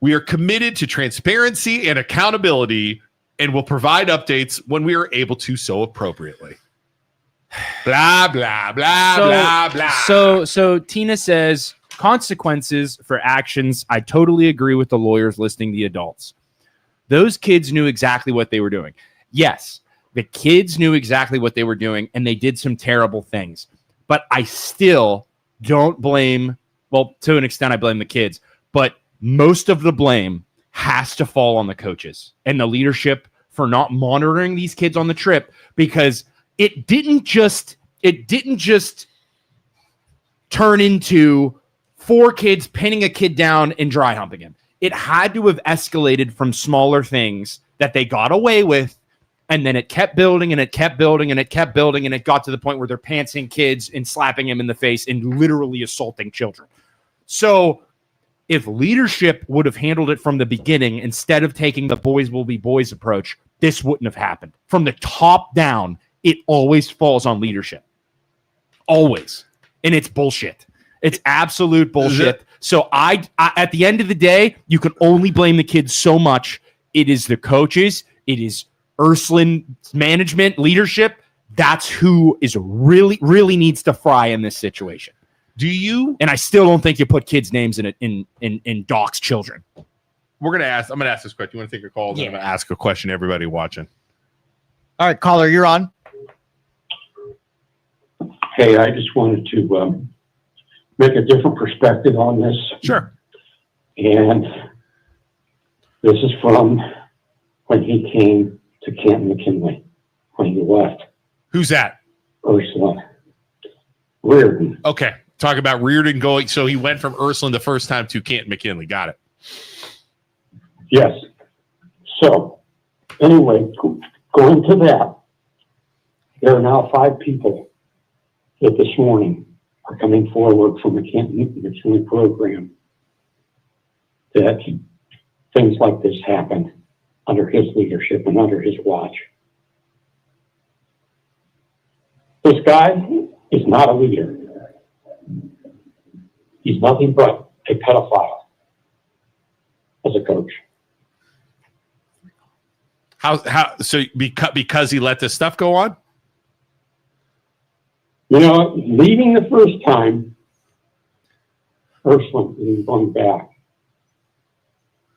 We are committed to transparency and accountability and will provide updates when we are able to so appropriately. Blah, blah, blah, blah, blah. So Tina says, consequences for actions. I totally agree with the lawyers listing the adults. Those kids knew exactly what they were doing. Yes, the kids knew exactly what they were doing, and they did some terrible things. But I still don't blame, well, to an extent, I blame the kids, but most of the blame has to fall on the coaches and the leadership for not monitoring these kids on the trip, because it didn't just turn into 4 kids pinning a kid down and dry humping him. It had to have escalated from smaller things that they got away with, and then it kept building and it kept building and it kept building, and it got to the point where they're pantsing kids and slapping them in the face and literally assaulting children. So if leadership would have handled it from the beginning instead of taking the boys will be boys approach, this wouldn't have happened. From the top down, it always falls on leadership. Always. And it's bullshit. It's absolute bullshit. So I at the end of the day, you can only blame the kids so much. It is the coaches. It is Ursulin management, leadership. That's who is really needs to fry in this situation. Do you? And I still don't think you put kids' names in docs children. I'm gonna ask this question. You want to take a call? Then I'm gonna ask a question to everybody watching. All right, caller, you're on. Hey, I just wanted to make a different perspective on this. Sure. And this is from when he came to Camp McKinley, when he left. Who's that? Ursulin. Reardon. Okay. Talk about Reardon going. So he went from Ursulin the first time to Canton McKinley. Got it. Yes. So, anyway, going to that, there are now 5 people that this morning are coming forward from the Canton McKinley program that things like this happened under his leadership and under his watch. This guy is not a leader. He's nothing but a pedophile as a coach. How so because he let this stuff go on? You know, leaving the first time, Ursulin and going back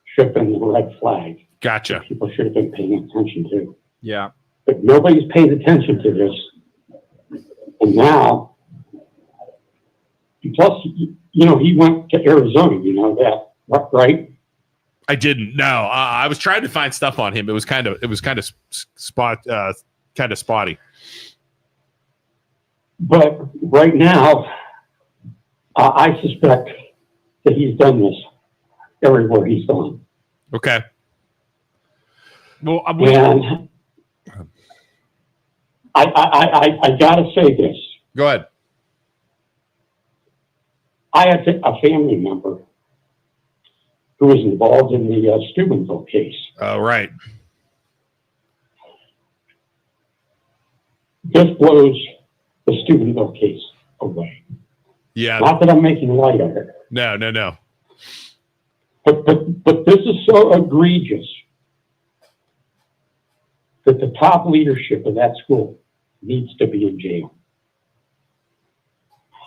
should have been the red flag. Gotcha. People should have been paying attention to. Yeah. But nobody's paid attention to this. And now, plus, you know, he went to Arizona, you know that, right? I didn't. No, I was trying to find stuff on him. It was kind of spotty. But right now, I suspect that he's done this everywhere he's gone. Okay. Well, And I gotta say this. Go ahead. I had a family member who was involved in the Steubenville case. Oh, right. This blows the Steubenville case away. Yeah. Not that I'm making light of it, No. but this is so egregious that the top leadership of that school needs to be in jail.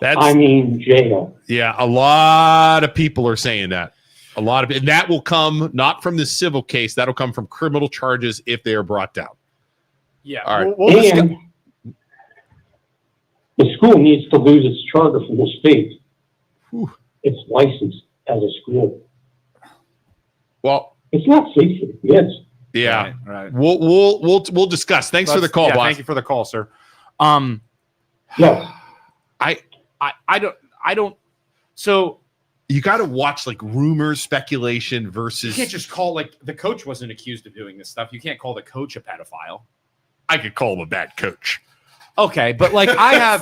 I mean, jail. Yeah, a lot of people are saying that. And that will come not from the civil case. That'll come from criminal charges if they are brought down. Yeah. All right. And the school needs to lose its charter from the state. It's licensed as a school. Well, it's not safe for the kids. Yeah. Right. We'll discuss. Thanks for the call, boss. Thank you for the call, sir. Yeah. I don't. So you got to watch like rumors, speculation versus. You can't just call like the coach wasn't accused of doing this stuff. You can't call the coach a pedophile. I could call him a bad coach. Okay, but like I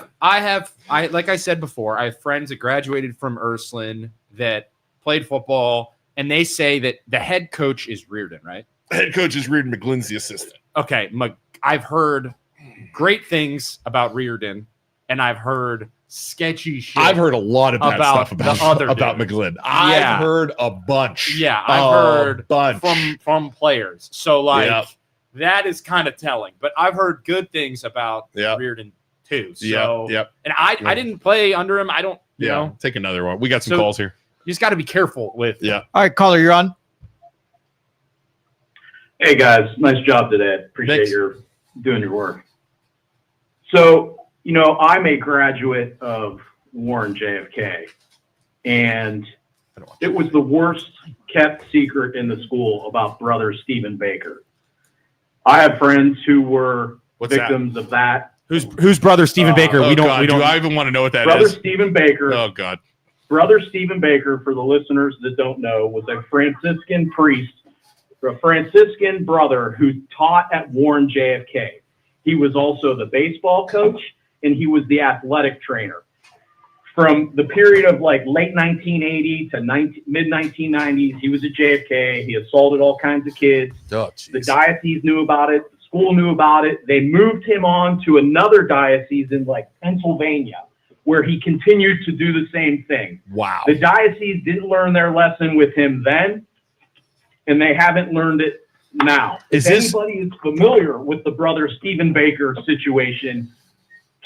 like I said before, I have friends that graduated from Ursulin that played football, and they say that the head coach is Reardon, right? The head coach is Reardon. McGlynn's the assistant. Okay, I've heard great things about Reardon, and I've heard sketchy shit. I've heard a lot of bad stuff about dude. McGlynn. I've heard a bunch. Yeah, I've heard bunch from players. So like that is kind of telling. But I've heard good things about Reardon too. So and I didn't play under him. I don't you know. Take another one. We got some calls here. You just got to be careful with All right, caller, you're on. Hey guys, nice job today. Appreciate Thanks. your doing your work. So, you know, I'm a graduate of Warren JFK, and it was the worst kept secret in the school about brother Stephen Baker. I have friends who were victims of that. Who's brother Stephen Baker? We don't. Do I even want to know what that brother is? Stephen Baker. Oh God. Brother Stephen Baker, for the listeners that don't know, was a Franciscan priest, a Franciscan brother who taught at Warren JFK. He was also the baseball coach, and he was the athletic trainer. From the period of like late 1980 to mid 1990s, he was at JFK. He assaulted all kinds of kids. Oh, the diocese knew about it. The school knew about it. They moved him on to another diocese in like Pennsylvania, where he continued to do the same thing. Wow. The diocese didn't learn their lesson with him then, and they haven't learned it Now, Is if this- anybody is familiar with the brother Stephen Baker situation,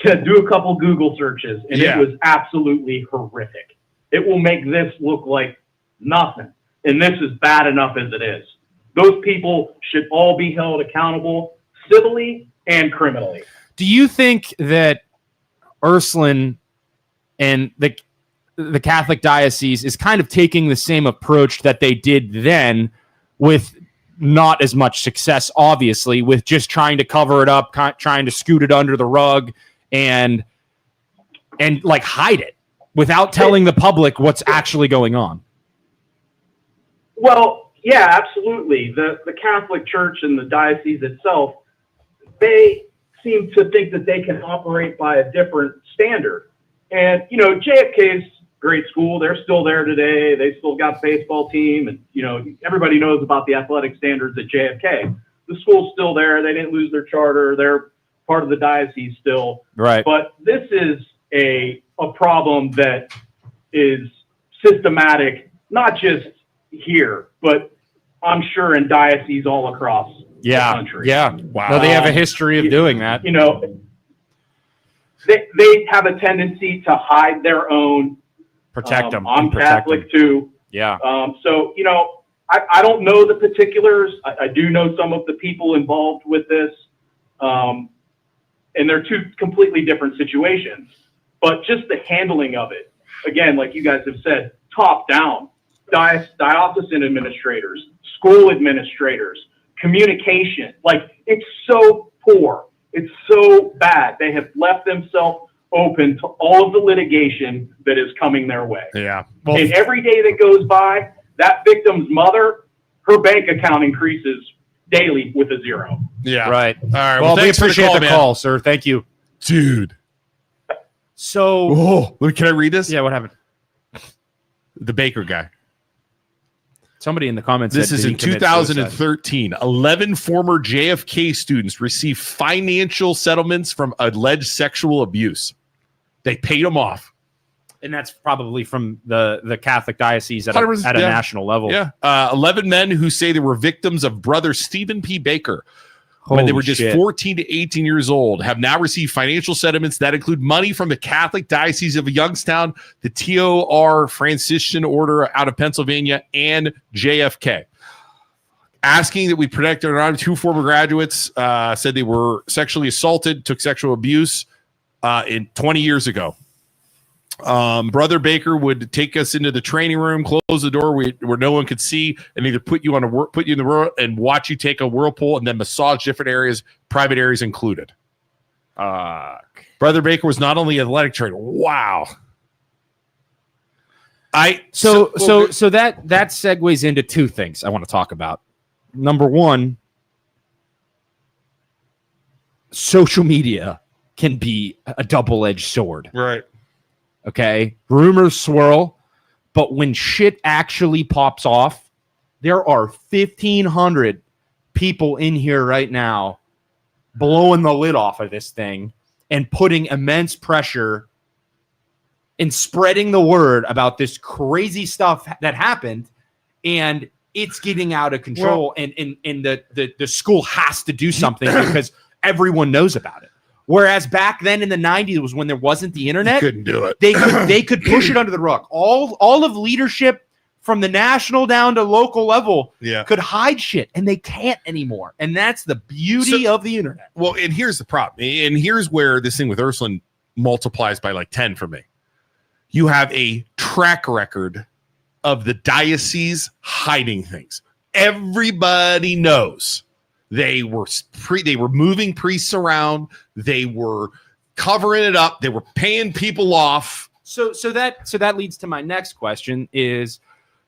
to do a couple Google searches, and Yeah. it was absolutely horrific. It will make this look like nothing, and this is bad enough as it is. Those people should all be held accountable civilly and criminally. Do you think that Ursulin and the Catholic diocese is kind of taking the same approach that they did then, with not as much success, obviously, with just trying to cover it up, trying to scoot it under the rug and like hide it without telling the public what's actually going on? Well, yeah, absolutely. The Catholic Church and the diocese itself, they seem to think that they can operate by a different standard. And, you know, JFK's great school. They're still there today. They still got baseball team. And, you know, everybody knows about the athletic standards at JFK. The school's still there. They didn't lose their charter. They're part of the diocese still. Right. But this is a problem that is systematic, not just here, but I'm sure in dioceses all across the country. Yeah. Wow. No, they have a history of doing that. You know, they have a tendency to hide their own. Protect them. I'm Catholic too. Yeah. So, you know, I don't know the particulars. I do know some of the people involved with this. And they're two completely different situations. But just the handling of it, again, like you guys have said, top down, diocesan administrators, school administrators, communication, like it's so poor. It's so bad. They have left themselves open to all of the litigation that is coming their way. Yeah. Well, And every day that goes by, that victim's mother, her bank account increases daily with a zero. yeah. Right. All right. Well, we thanks for appreciate the man. call, sir. Thank you. Dude. So, Oh, can I read this? yeah, what happened? The Baker guy. Somebody in the comments This said, is did in he commit suicide? 2013. 11 former JFK students received financial settlements from alleged sexual abuse. They paid them off. And that's probably from the Catholic diocese at 100%, a yeah. national level. Yeah. 11 men who say they were victims of brother Stephen P. Baker when they Holy were just shit. 14 to 18 years old have now received financial settlements that include money from the Catholic Diocese of Youngstown, the TOR Franciscan Order out of Pennsylvania, and JFK. Asking that we protect our honor. Two former graduates said they were sexually assaulted, took sexual abuse in 20 years ago. Brother Baker would take us into the training room, close the door where no one could see, and either put you in the room and watch you take a whirlpool, and then massage different areas, private areas included. Brother Baker was not only an athletic trainer. Wow. So that segues into two things I want to talk about. Number one, social media can be a double-edged sword. Right. Okay. Rumors swirl, but when shit actually pops off, there are 1,500 people in here right now blowing the lid off of this thing and putting immense pressure and spreading the word about this crazy stuff that happened. And it's getting out of control. And the school has to do something because everyone knows about it. Whereas back then in the 90s was when there wasn't the internet. Couldn't do it. They could push it under the rug. All of leadership from the national down to local level could hide shit, and they can't anymore. And that's the beauty of the internet. Well, and here's the problem. And here's where this thing with Ursulin multiplies by like 10 for me. You have a track record of the diocese hiding things. Everybody knows. They were moving priests around. They were covering it up. They were paying people off. So that leads to my next question: is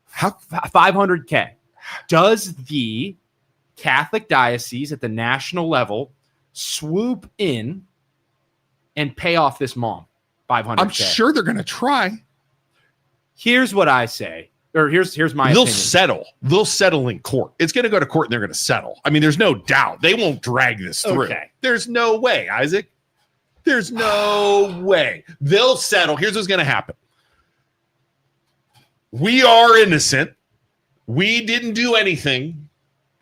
how $500K? Does the Catholic diocese at the national level swoop in and pay off this mom $500K? I'm sure they're going to try. Here's what I say. Or here's my They'll opinion. settle. They'll settle in court. It's going to go to court and they're going to settle. I mean, there's no doubt. They won't drag this through. Okay. There's no way, Isaac. There's no way. They'll settle. Here's what's going to happen. We are innocent. We didn't do anything.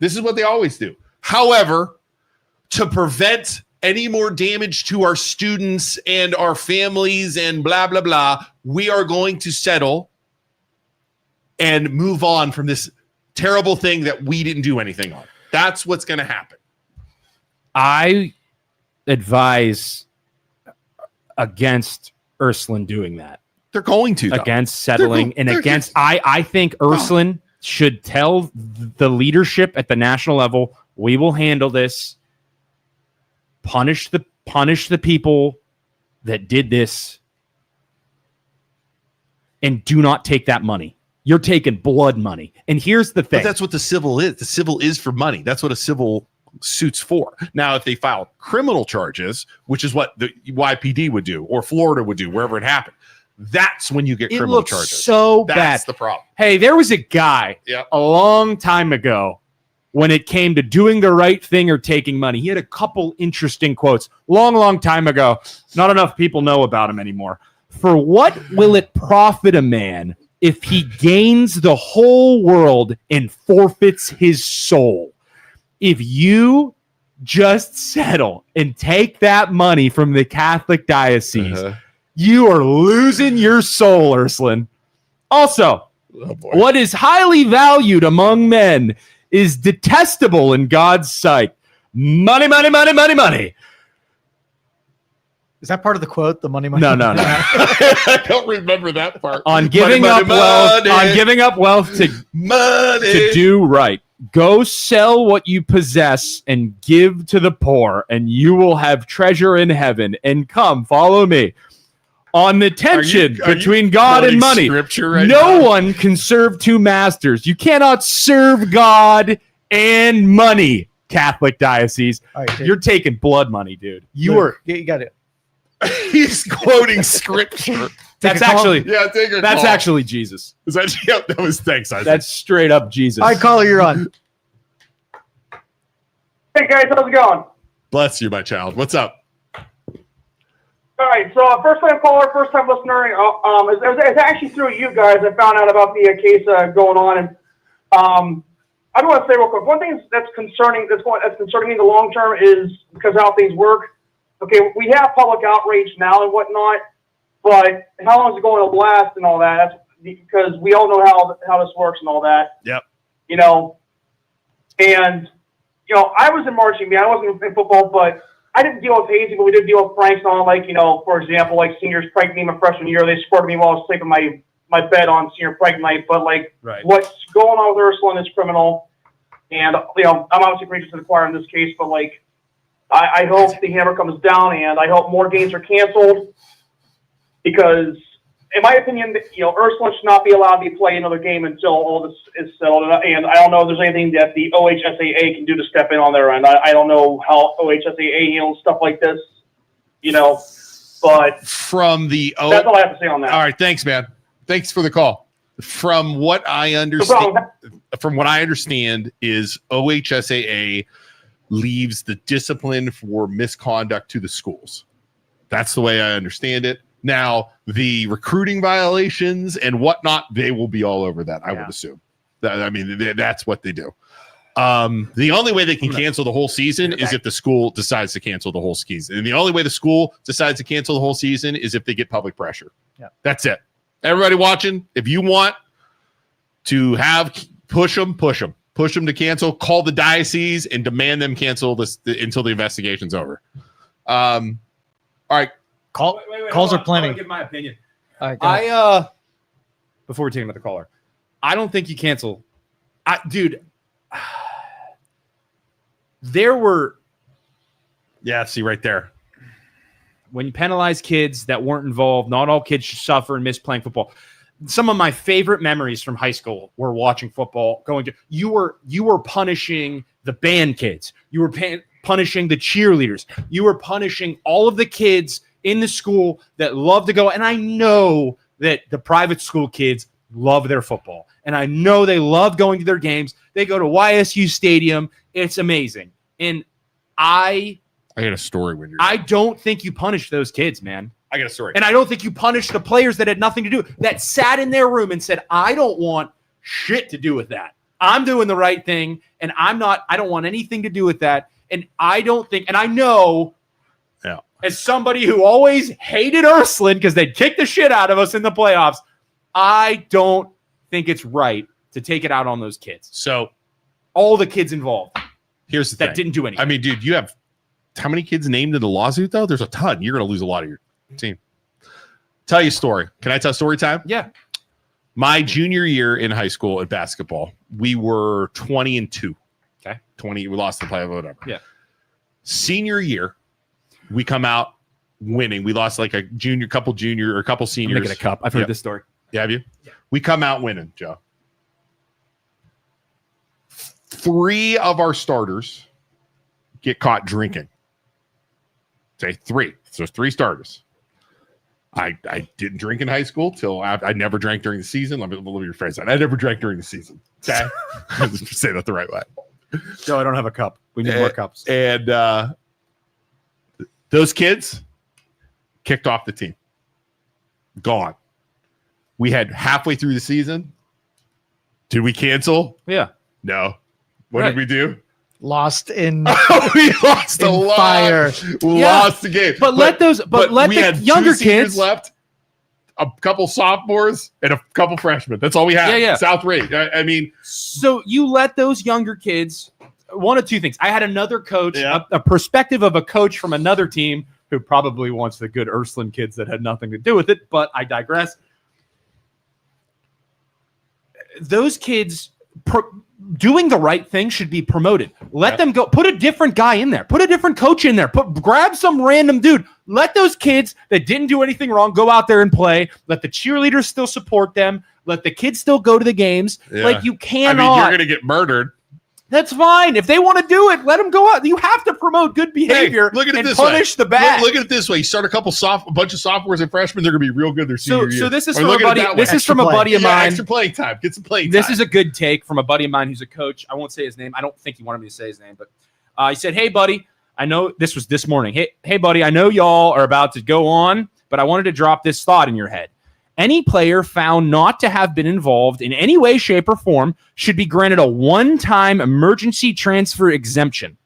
This is what they always do. However, to prevent any more damage to our students and our families and blah, blah, blah, we are going to settle and move on from this terrible thing that we didn't do anything on. That's what's going to happen. I advise against Ursulin doing that. They're going to, though. Against settling I think Ursulin should tell the leadership at the national level, we will handle this. Punish the people that did this, and do not take that money. You're taking blood money. And here's the thing. But that's what the civil is. The civil is for money. That's what a civil suit's for. Now, if they file criminal charges, which is what the YPD would do or Florida would do, wherever it happened, that's when you get criminal charges. So bad. That's the problem. Hey, there was a guy a long time ago when it came to doing the right thing or taking money. He had a couple interesting quotes. Long time ago. Not enough people know about him anymore. For what will it profit a man if he gains the whole world and forfeits his soul? If you just settle and take that money from the Catholic diocese, you are losing your soul, Ursulin. Also, what is highly valued among men is detestable in God's sight. Money, money, money, money, money. Is that part of the quote? The money, money. No. I don't remember that part. On giving up wealth to money to do right. Go sell what you possess and give to the poor, and you will have treasure in heaven. And come, follow me. On the tension between God and money, no one can serve two masters. You cannot serve God and money, Catholic diocese. Right, you're taking blood money, dude. You got it. He's quoting scripture. That's actually that's actually Jesus. Is that that was thanks, Isaac. That's straight up Jesus. All right, caller, you're on. Hey guys, how's it going? Bless you, my child. What's up? All right, so first time caller, first time listener. It's actually through you guys I found out about the case going on, and I want to say real quick. One thing that's concerning me in the long term is because how things work. Okay, we have public outrage now and whatnot, but how long is it going to last and all that? That's because we all know how this works and all that. Yep. You know, and you know, I was in marching band. I wasn't in football, but I didn't deal with hazing, but we did deal with pranks and all. Like, you know, for example, like seniors pranked me my freshman year. They squirted me while I was sleeping in my bed on senior prank night. But like, what's going on with Ursulin is criminal. And you know, I'm obviously preaching to the choir in this case, but like, I hope the hammer comes down, and I hope more games are canceled. Because, in my opinion, you know, Ursulin should not be allowed to play another game until all this is settled. And I don't know if there's anything that the OHSAA can do to step in on their end. I don't know how OHSAA handles stuff like this, you know. But that's all I have to say on that. All right, thanks, man. Thanks for the call. From what I understand, is OHSAA leaves the discipline for misconduct to the schools. That's the way I understand it. Now, the recruiting violations and whatnot, they will be all over that, I would assume. I mean, that's what they do. The only way they can cancel the whole season is if the school decides to cancel the whole season. And the only way the school decides to cancel the whole season is if they get public pressure. Yeah. That's it. Everybody watching, if you want to push them to cancel, call the diocese and demand them cancel this until the investigation's over. All right. Calls are plenty. I want to give my opinion. All right, before we take another caller, I don't think you cancel. Dude, there were. Yeah, see right there. When you penalize kids that weren't involved, not all kids should suffer and miss playing football. Some of my favorite memories from high school were watching football. You were punishing the band kids. You were punishing the cheerleaders. You were punishing all of the kids in the school that love to go. And I know that the private school kids love their football. And I know they love going to their games. They go to YSU Stadium. It's amazing. And I got a story when you're. I don't think you punish those kids, man. I got a story. And I don't think you punish the players that had nothing to do, that sat in their room and said, I don't want shit to do with that. I'm doing the right thing, and I don't want anything to do with that. And I don't think, and I know as somebody who always hated Ursulin because they'd kick the shit out of us in the playoffs, I don't think it's right to take it out on those kids. So all the kids involved. Here's the that thing. didn't do anything. I mean, dude, you have how many kids named in the lawsuit, though? There's a ton. You're going to lose a lot of your team. Tell you a story. Can I tell story time? Yeah. My junior year in high school at basketball, we were 20-2. Okay. 20. We lost the play, whatever. Yeah. Senior year, we come out winning. We lost like a couple seniors. I'm making a cup. I've heard this story. Yeah, have you? Yeah. We come out winning, Joe. 3 of our starters get caught drinking. Say 3. So 3 starters. I didn't drink in high school till I never drank during the season. Let me rephrase that. I never drank during the season. Okay. Let's say that the right way. No, I don't have a cup. We need more cups. And those kids kicked off the team. Gone. We had halfway through the season. Did we cancel? Yeah. No. What did we do? Lost in we lost a lot. Fire. Lost the game. But let we the had younger 2 seniors kids left, a couple sophomores, and a couple freshmen. That's all we had. Yeah. South rate. I mean, so you let those younger kids. One of 2 things. I had another coach, a perspective of a coach from another team who probably wants the good Ursulin kids that had nothing to do with it, but I digress. Those kids doing the right thing should be promoted. Let them go. Put a different guy in there. Put a different coach in there. Grab some random dude. Let those kids that didn't do anything wrong go out there and play. Let the cheerleaders still support them. Let the kids still go to the games. Yeah. Like you cannot. I mean, you're going to get murdered. That's fine. If they want to do it, let them go out. You have to promote good behavior look at it and this punish way. the bad. Look at it this way. You start a bunch of sophomores and freshmen, they're going to be real good their senior year. So this is from a buddy. This is from a buddy of mine. Extra playing time. Get some playing time. This is a good take from a buddy of mine who's a coach. I won't say his name. I don't think he wanted me to say his name, but he said, "Hey, buddy, I know this was this morning. Hey, buddy, I know y'all are about to go on, but I wanted to drop this thought in your head. Any player found not to have been involved in any way, shape, or form should be granted a one-time emergency transfer exemption.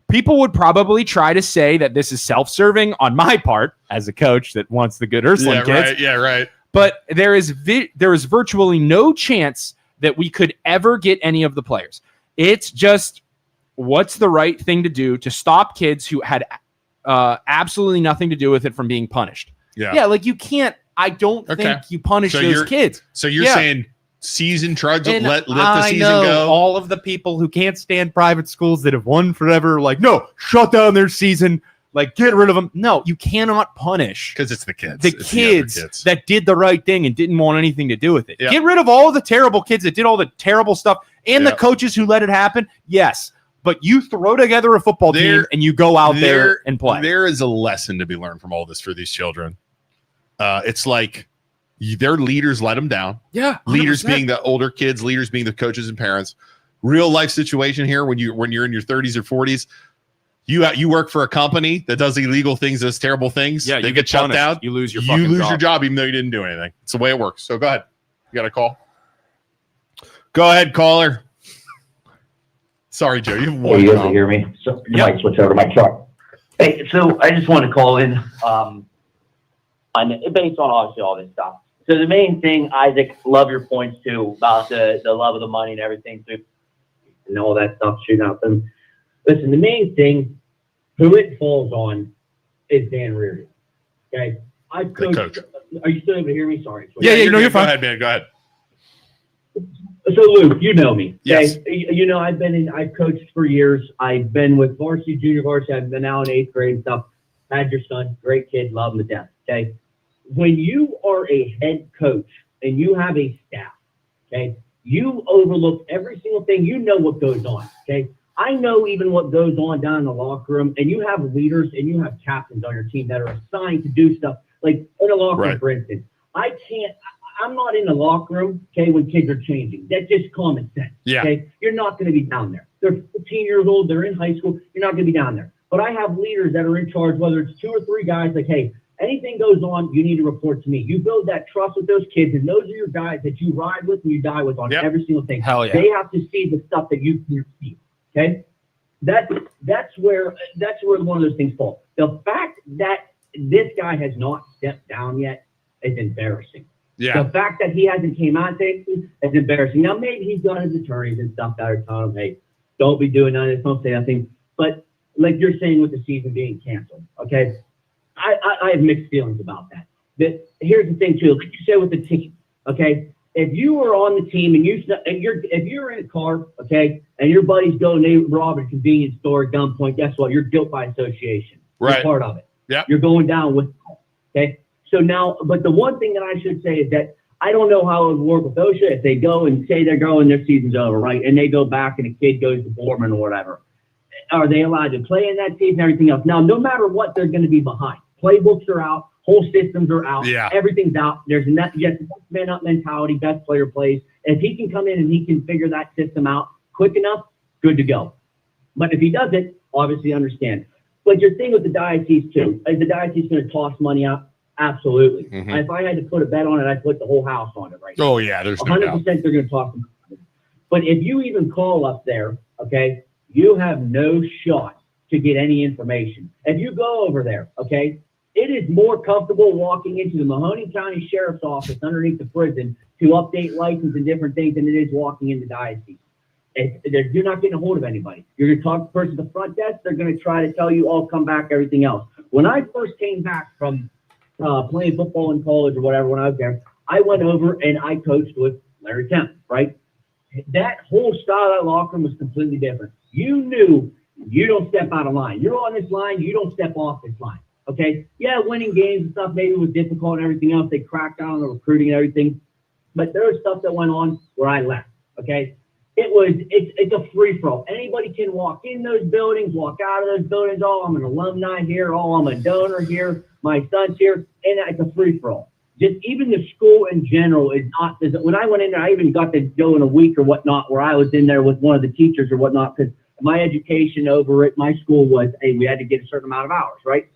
People would probably try to say that this is self-serving on my part as a coach that wants the good Ursulin kids. Right. Yeah, right. But there is virtually no chance that we could ever get any of the players. It's just what's the right thing to do to stop kids who had absolutely nothing to do with it from being punished. Yeah, like you can't. I don't think you punish those kids. So you're saying season trudge, let the season go? All of the people who can't stand private schools that have won forever, like, no, shut down their season, like, get rid of them. No, you cannot punish. Because it's the kids. The kids that did the right thing and didn't want anything to do with it. Yeah. Get rid of all the terrible kids that did all the terrible stuff and the coaches who let it happen. Yes. But you throw together a football team and you go out there and play. There is a lesson to be learned from all this for these children. It's like their leaders let them down. Yeah, 100%. Leaders being the older kids, leaders being the coaches and parents. Real life situation here when you're in your 30s or 40s. You work for a company that does illegal things, does terrible things. Yeah, they get shut down. You lose your job even though you didn't do anything. It's the way it works. So go ahead. You got a call? Go ahead, caller. Sorry, Joe. You have one. You guys can hear me? So you might switch over to my truck. Hey, so I just want to call in based on obviously all this stuff. So the main thing, Isaac, love your points too about the love of the money and everything too, and all that stuff shooting out them. Listen, the main thing, who it falls on, is Dan Reardon. Okay, I've coached. Are you still able to hear me? Sorry. Yeah, you're fine. Go ahead, man. Go ahead. So Luke, you know me. Okay? Yes. You know I've coached for years. I've been with varsity, junior varsity. I've been now in 8th grade and stuff. Had your son, great kid, love him to death. Okay. When you are a head coach and you have a staff, okay, you overlook every single thing. You know what goes on. Okay. I know even what goes on down in the locker room, and you have leaders and you have captains on your team that are assigned to do stuff like in a locker room, for instance. I'm not in the locker room, okay, when kids are changing. That's just common sense. Yeah. Okay. You're not going to be down there. They're 15 years old. They're in high school. You're not going to be down there. But I have leaders that are in charge, whether it's 2 or 3 guys, like, hey, Anything goes on, you need to report to me. You build that trust with those kids, and those are your guys that you ride with and you die with on every single thing. Hell yeah. They have to see the stuff that you can see. Okay, that's where one of those things fall. The fact that this guy has not stepped down yet is embarrassing. Yeah. The fact that he hasn't came out saying is embarrassing. Now maybe he's got his attorneys and stuff that are telling him, hey, don't be doing none of this, don't say nothing. But like you're saying with the season being canceled, okay, I have mixed feelings about that. But here's the thing too, like you said with the team, okay, if you were on the team and if you're in a car, okay, and your buddies go and they rob a convenience store at gunpoint, guess what? You're guilt by association. Right. You're part of it. Yeah. You're going down with it. Okay. So now, but the one thing that I should say is that I don't know how it would work with OSHA if they go and say they're going, their season's over, right? And they go back and a kid goes to Borman or whatever. Are they allowed to play in that season and everything else? Now, no matter what, they're going to be behind. Playbooks are out. Whole systems are out. Yeah. Everything's out. There's next man up mentality. Best player plays. If he can come in and he can figure that system out quick enough, good to go. But if he doesn't, obviously understand. But your thing with the diocese too, is the diocese going to toss money out? Absolutely. If I had to put a bet on it, I'd put the whole house on it right now. Oh yeah, there's no 100% doubt. they're going to toss them. But if you even call up there, okay, you have no shot to get any information. If you go over there, okay, it is more comfortable walking into the Mahoning County Sheriff's Office underneath the prison to update license and different things than it is walking into diocese. You're not getting a hold of anybody. You're going to talk to the person at the front desk. They're going to try to tell you, oh, come back, everything else. When I first came back from playing football in college or whatever, when I was there, I went over and I coached with Larry Kemp, right? That whole style of that locker room was completely different. You knew you don't step out of line. You're on this line, you don't step off this line. Okay? Yeah, winning games and stuff maybe was difficult and everything else. They cracked down on the recruiting and everything. But there was stuff that went on where I left. Okay? It's a free-for-all. Anybody can walk in those buildings, walk out of those buildings. Oh, I'm an alumni here. Oh, I'm a donor here. My son's here. And it's a free-for-all. Just even the school in general is not. When I went in there, I even got to go in a week or whatnot where I was in there with one of the teachers or whatnot, because my education over at my school was, hey, we had to get a certain amount of hours, right?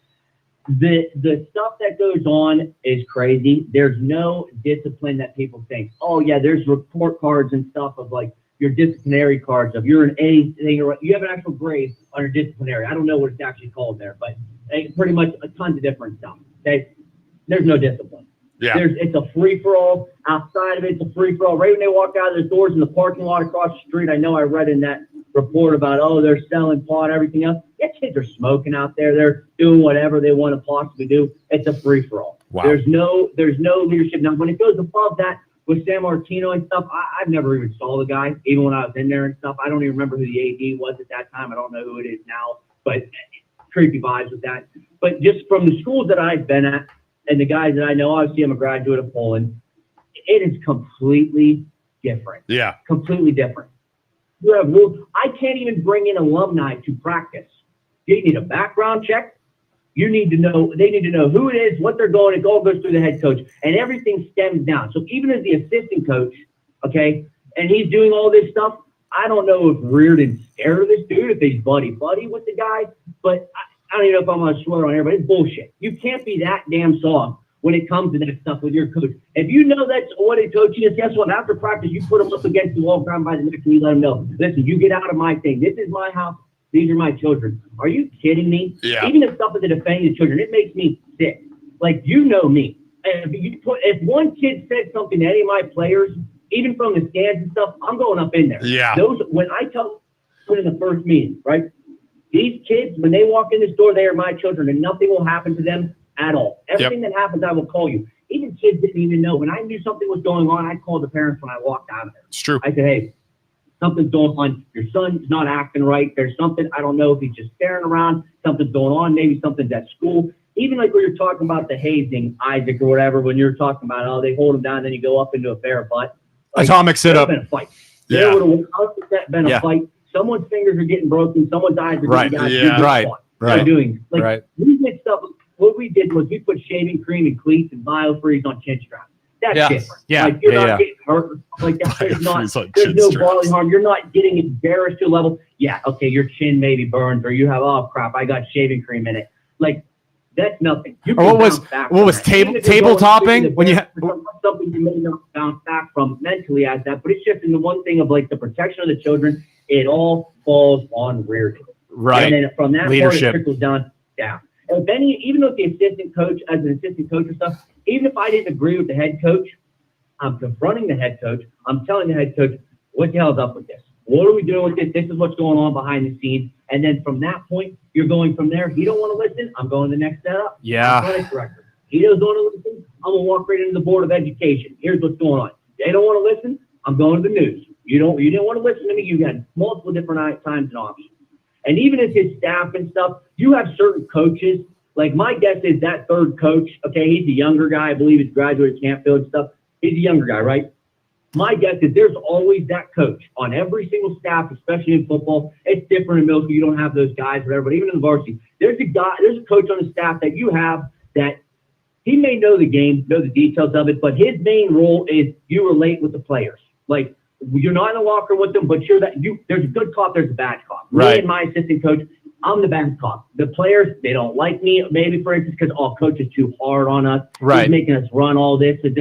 The stuff that goes on is crazy. There's no discipline that people think, oh, yeah, there's report cards and stuff of like your disciplinary cards of you're an anything or you have an actual grade under disciplinary. I don't know what it's actually called there, but pretty much a tons of different stuff. Okay, there's no discipline. Yeah. It's a free-for-all. Outside of it, it's a free-for-all. Right when they walk out of those doors in the parking lot across the street, I know I read in that report about, oh, they're selling pot, everything else. Yeah, kids are smoking out there. They're doing whatever they want to possibly do. It's a free-for-all. Wow. There's no leadership. Now, when it goes above that with Sammartino and stuff, I've never even saw the guy, even when I was in there and stuff. I don't even remember who the AD was at that time. I don't know who it is now, but creepy vibes with that. But just from the schools that I've been at, and the guys that I know, obviously I'm a graduate of Poland, it is completely different. Yeah. Completely different. You have rules. I can't even bring in alumni to practice. You need a background check. You need to know, they need to know who it is, what they're going, it all goes through the head coach, and everything stems down. So even as the assistant coach, okay, and he's doing all this stuff, I don't know if Reardon's scared of this dude, if he's buddy with the guy, but I don't even know if I'm going to swear on here, but it's bullshit. You can't be that damn soft when it comes to that stuff with your coach. If you know that's what a coaching is, guess what? After practice, you put them up against the wall, ground by the neck, and you let them know, listen, you get out of my thing. This is my house. These are my children. Are you kidding me? Yeah. Even the stuff with the defending the children, it makes me sick. Like, you know me. And if one kid said something to any of my players, even from the stands and stuff, I'm going up in there. Yeah. When I tell them in the first meeting, right? These kids, when they walk in this door, they are my children, and nothing will happen to them at all. Everything that happens, I will call you. Even kids didn't even know. When I knew something was going on, I called the parents when I walked out of there. It's true. I said, hey, something's going on. Your son's not acting right. There's something. I don't know if he's just staring around. Something's going on. Maybe something's at school. Even like when you're talking about the hazing, Isaac or whatever, when you're talking about, oh, they hold him down, then you go up into a fair butt. Like, Atomic sit-up. Been a fight. Yeah. There would have been a fight. Someone's fingers are getting broken. Someone's eyes are getting gouged. Yeah. Right. They're doing. Like, Right. we did stuff. What we did was we put shaving cream and cleats and biofreeze on chin straps. That's different. Yeah. Like, you're Yeah. not getting hurt like that. Biofreeze on There's chin no straps. bodily harm. You're not getting embarrassed to a level. Yeah, okay, your chin maybe burns, or you have, oh crap, I got shaving cream in it. Like, That's nothing. You Or what can was bounce back what from was that. table Even if you're table going topping through the when you best, something you may not bounce back from mentally as that, but it's just in the one thing of like the protection of the children. It all falls on Reardon. right And then from that leadership. part, it trickles down. If even though the assistant coach, as an assistant coach or stuff, even if I didn't agree with the head coach, I'm confronting the head coach. I'm telling the head coach, what the hell is up with this? What are we doing with this? This is what's going on behind the scenes. And then from that point, you're going from there. If you don't want to listen, I'm going to the next step up. Yeah. Athletic director. He doesn't want to listen, I'm going to walk right into the Board of Education. Here's what's going on. They don't want to listen, I'm going to the news. You didn't want to listen to me, you had multiple different times and options. And even if his staff and stuff, you have certain coaches. Like my guess is that third coach, okay, he's a younger guy. I believe he's graduated Campfield and stuff. He's a younger guy, right? My guess is there's always that coach on every single staff, especially in football. It's different in middle school. You don't have those guys, whatever. But even in the varsity, there's a coach on the staff that you have that he may know the game, know the details of it, but his main role is you relate with the players. Like you're not in the locker room with them, but there's a good cop, there's a bad cop. Right. Me and my assistant coach, I'm the bad cop. The players, they don't like me, maybe for instance, because coach is too hard on us. Right. He's making us run all this. And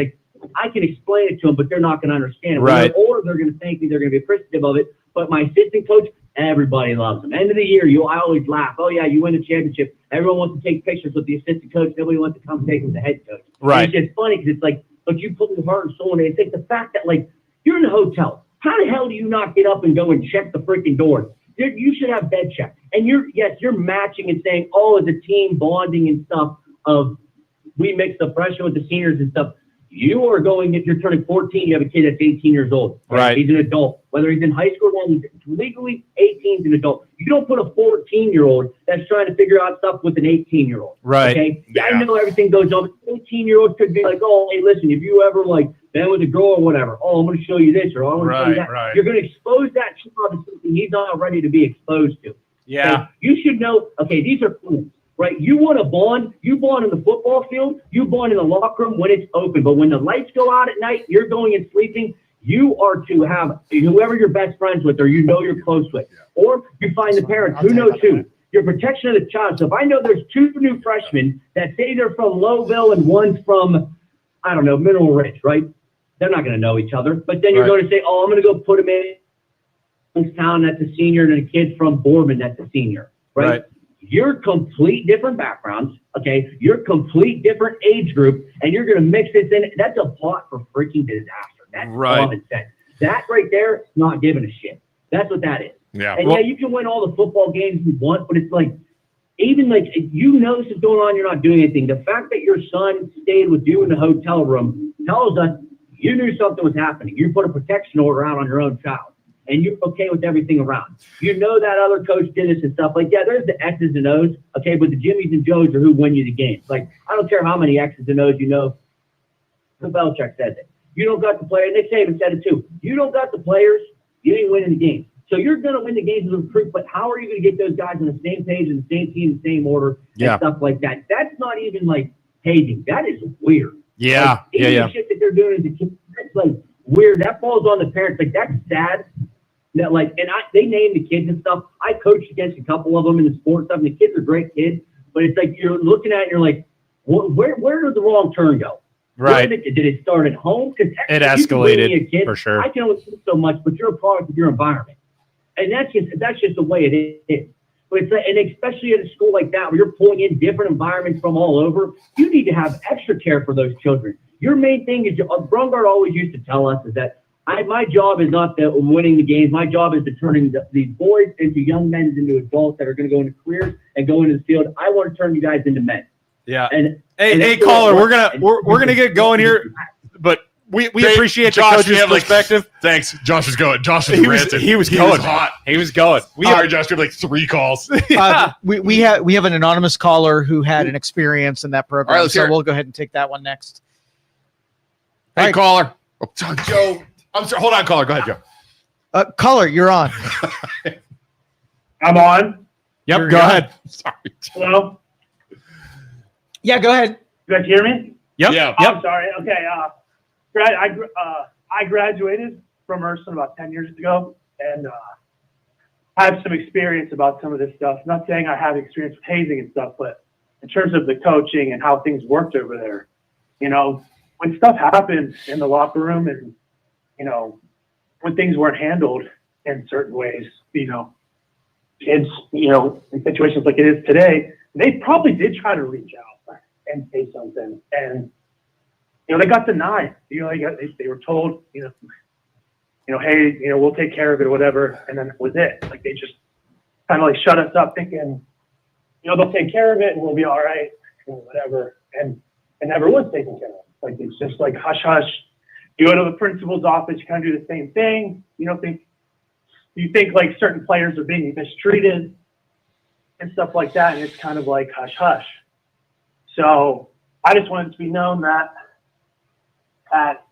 I can explain it to them, but they're not going to understand it. Right. When they're older, they're going to thank me. They're going to be appreciative of it. But my assistant coach, everybody loves him. End of the year, I always laugh. Oh, yeah, you win the championship. Everyone wants to take pictures with the assistant coach. Nobody wants to come take with the head coach. Right. And it's just funny because it's like, but you put your heart and soul in it. It's like the fact that, like, you're in a hotel. How the hell do you not get up and go and check the freaking doors? You should have bed check. And you're matching and saying, oh, as a team bonding and stuff of we mix the freshman with the seniors and stuff. You are going, if you're turning 14, you have a kid that's 18 years old. Right. He's an adult. Whether he's in high school or not, he's legally 18 is an adult. You don't put a 14-year-old that's trying to figure out stuff with an 18-year-old. Right. Okay? Yeah. I know everything goes on. 18-year-olds could be like, oh, hey, listen, if you ever, like, been with a girl or whatever, oh, I'm going to show you this or I'm going to show you that. Right. You're going to expose that child to something he's not ready to be exposed to. Yeah. Okay? You should know, okay, these are friends. Right, you want to bond. You bond in the football field. You bond in the locker room when it's open. But when the lights go out at night, you're going and sleeping. You are to have whoever you're best friends with, or you're close with, or you find the parents who know too. Your protection of the child. So if I know there's two new freshmen that say they're from Lowville and one's from, I don't know, Mineral Ridge, right? They're not going to know each other. But then you're going to say, oh, I'm going to go put them in Youngstown. That's a senior, and a kid from Boardman. That's a senior, right? You're complete different backgrounds, okay? You're complete different age group, and you're going to mix this in. That's a plot for freaking disaster. That's common sense. That right there, not giving a shit. That's what that is. Yeah. And you can win all the football games you want, but it's like, even like, you know this is going on, you're not doing anything. The fact that your son stayed with you in the hotel room tells us you knew something was happening. You put a protection order out on your own child. And you're okay with everything around. You know that other coach did this and stuff. Like, yeah, there's the X's and O's, okay, but the Jimmies and Joes are who win you the games. Like, I don't care how many X's and O's you know. Belichick says it. You don't got the players. Nick Saban said it too. You don't got the players, you ain't winning the game. So you're going to win the games as a recruit, but how are you going to get those guys on the same page, in the same team, the same order, and stuff like that? That's not even like hazing. That is weird. Yeah. Like, the shit that they're doing as a kid, that's like weird. That falls on the parents. Like, that's sad. That they name the kids and stuff. I coached against a couple of them in the sports stuff, and the kids are great kids. But it's like you're looking at it and you're like, where did the wrong turn go? Right. Did it start at home? Because it escalated kid, for sure. I can only do so much, but you're a product of your environment, and that's just the way it is. But it's like, and especially at a school like that where you're pulling in different environments from all over, you need to have extra care for those children. Your main thing is, Brungard always used to tell us is that. My job is not winning the games. My job is to turning these boys into young men, into adults that are going to go into careers and go into the field. I want to turn you guys into men. Yeah. And hey, caller, we're gonna get going here, but we appreciate Josh, the coach's perspective. Thanks. Josh is going. Josh is ranting. He was going. Hot. He was going. Sorry, Josh. You have like 3 calls. We have an anonymous caller who had an experience in that program, All right, so we'll go ahead and take that one next. Hey, caller. Oh, Joe. I'm sorry. Hold on, caller. Go ahead, Joe. Caller, you're on. I'm on. Yep, go ahead. Sorry. Hello? Yeah, go ahead. You guys hear me? Yep. Yeah. I'm sorry. Okay. I graduated from Ursulin about 10 years ago, and I have some experience about some of this stuff. Not saying I have experience with hazing and stuff, but in terms of the coaching and how things worked over there. You know, when stuff happened in the locker room and, you know, when things weren't handled in certain ways, you know, kids, you know, in situations like it is today, they probably did try to reach out and say something. And, you know, they got denied. You know, they were told, you know, hey, you know, we'll take care of it or whatever. And then that was it. Like, they just kind of like shut us up thinking, you know, they'll take care of it and we'll be all right and whatever. And it never was taken care of. Like, it's just like hush, hush. You go to the principal's office, you kind of do the same thing. You think like certain players are being mistreated and stuff like that. And it's kind of like hush, hush. So I just wanted to be known that at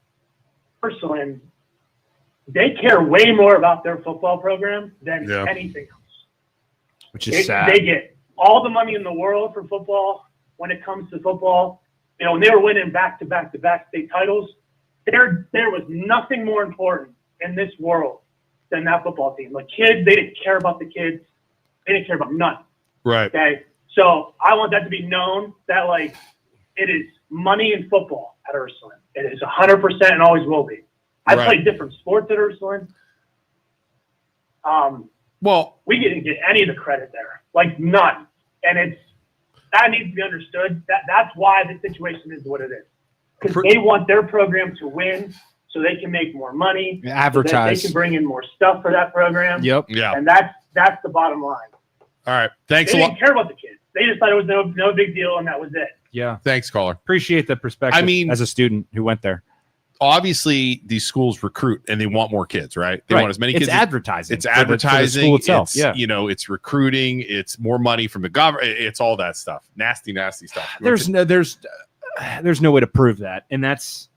Ursulin, they care way more about their football program than anything else. Which is sad. They get all the money in the world for football when it comes to football. You know, when they were winning back-to-back state titles, there was nothing more important in this world than that football team. Like, kids, they didn't care about the kids. They didn't care about none. Right. Okay. So I want that to be known that, like, it is money in football at Ursulin. It is 100% and always will be. I played different sports at Ursulin. Well, we didn't get any of the credit there, like none. And that needs to be understood. That's why the situation is what it is. Because they want their program to win so they can make more money. Advertise. So they can bring in more stuff for that program. Yep. Yeah. And that's the bottom line. All right. Thanks they a lot. didn't care about the kids. They just thought it was no big deal, and that was it. Yeah. Thanks, caller. Appreciate the perspective. I mean, as a student who went there, obviously these schools recruit and they want more kids, right? They want as many kids. It's advertising. It's advertising. For the school itself. It's, you know, it's recruiting. It's more money from the government. It's all that stuff. Nasty stuff. There's no way to prove that, and that's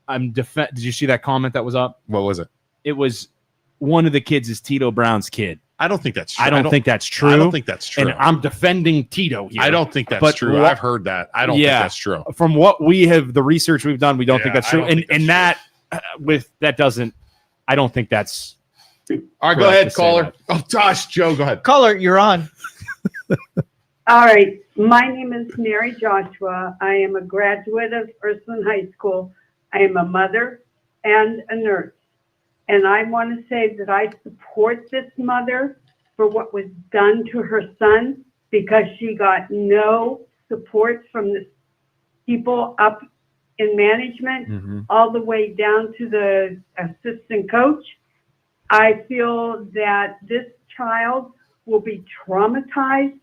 Did you see that comment that was up? What was it? It was one of the kids is Tito Brown's kid. I don't think that's true. I don't think that's true. I don't think that's true. And I'm defending Tito here. I don't think that's true. I've heard that. I don't think that's true. From what the research we've done, we don't think that's true. I don't think that's. All right, go ahead, caller. Oh, gosh, Joe, go ahead. Caller, you're on. All right. My name is Mary Joshua. I am a graduate of Ursuline High School. I am a mother and a nurse. And I want to say that I support this mother for what was done to her son, because she got no support from the people up in management, all the way down to the assistant coach. I feel that this child will be traumatized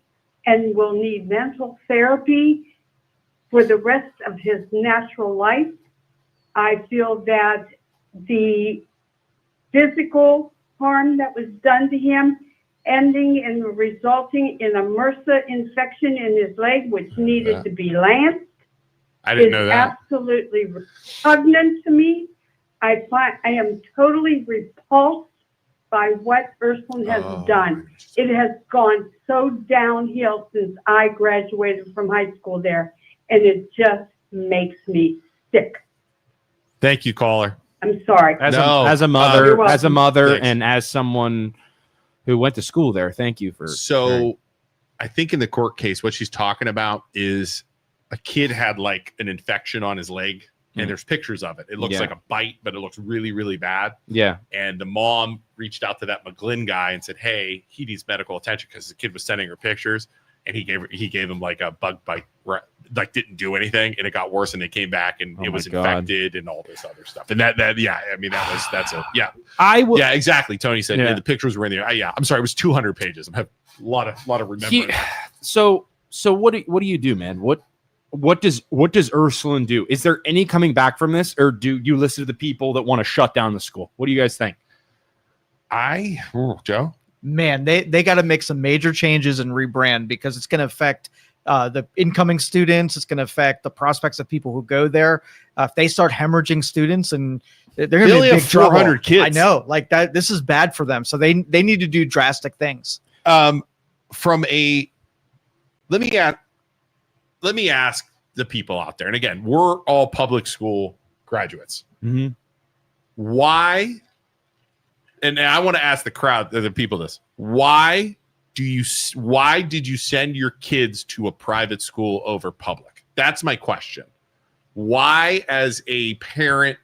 and will need mental therapy for the rest of his natural life. I feel that the physical harm that was done to him, ending and resulting in a MRSA infection in his leg, which needed to be lanced, I didn't know that. Absolutely repugnant to me. I am totally repulsed by what Ursulin has done. It has gone so downhill since I graduated from high school there, and it just makes me sick. Thank you, caller. I'm sorry. As a mother, Thanks. and as someone who went to school there, thank you for. So, I think in the court case, what she's talking about is a kid had like an infection on his leg, and there's pictures of it. It looks like a bite, but it looks really, really bad. Yeah. And the mom reached out to that McGlynn guy and said, "Hey, he needs medical attention," because the kid was sending her pictures, and he gave him like a bug bite, like didn't do anything, and it got worse, and they came back and it was infected and all this other stuff. And that's exactly. Tony said the pictures were in there. I'm sorry, it was 200 pages. I have a lot of remembering. So what do you do, man? What does Ursulin do? Is there any coming back from this, or do you listen to the people that want to shut down the school? What do you guys think? Joe? Man, they got to make some major changes and rebrand, because it's going to affect the incoming students. It's going to affect the prospects of people who go there. If they start hemorrhaging students, and they're going to be in big trouble. 400 kids. I know, like that. This is bad for them. So they need to do drastic things. Let me ask the people out there, and again, we're all public school graduates. Why? And I want to ask the crowd, the people, this: why why did you send your kids to a private school over public? That's my question. Why, as a parent,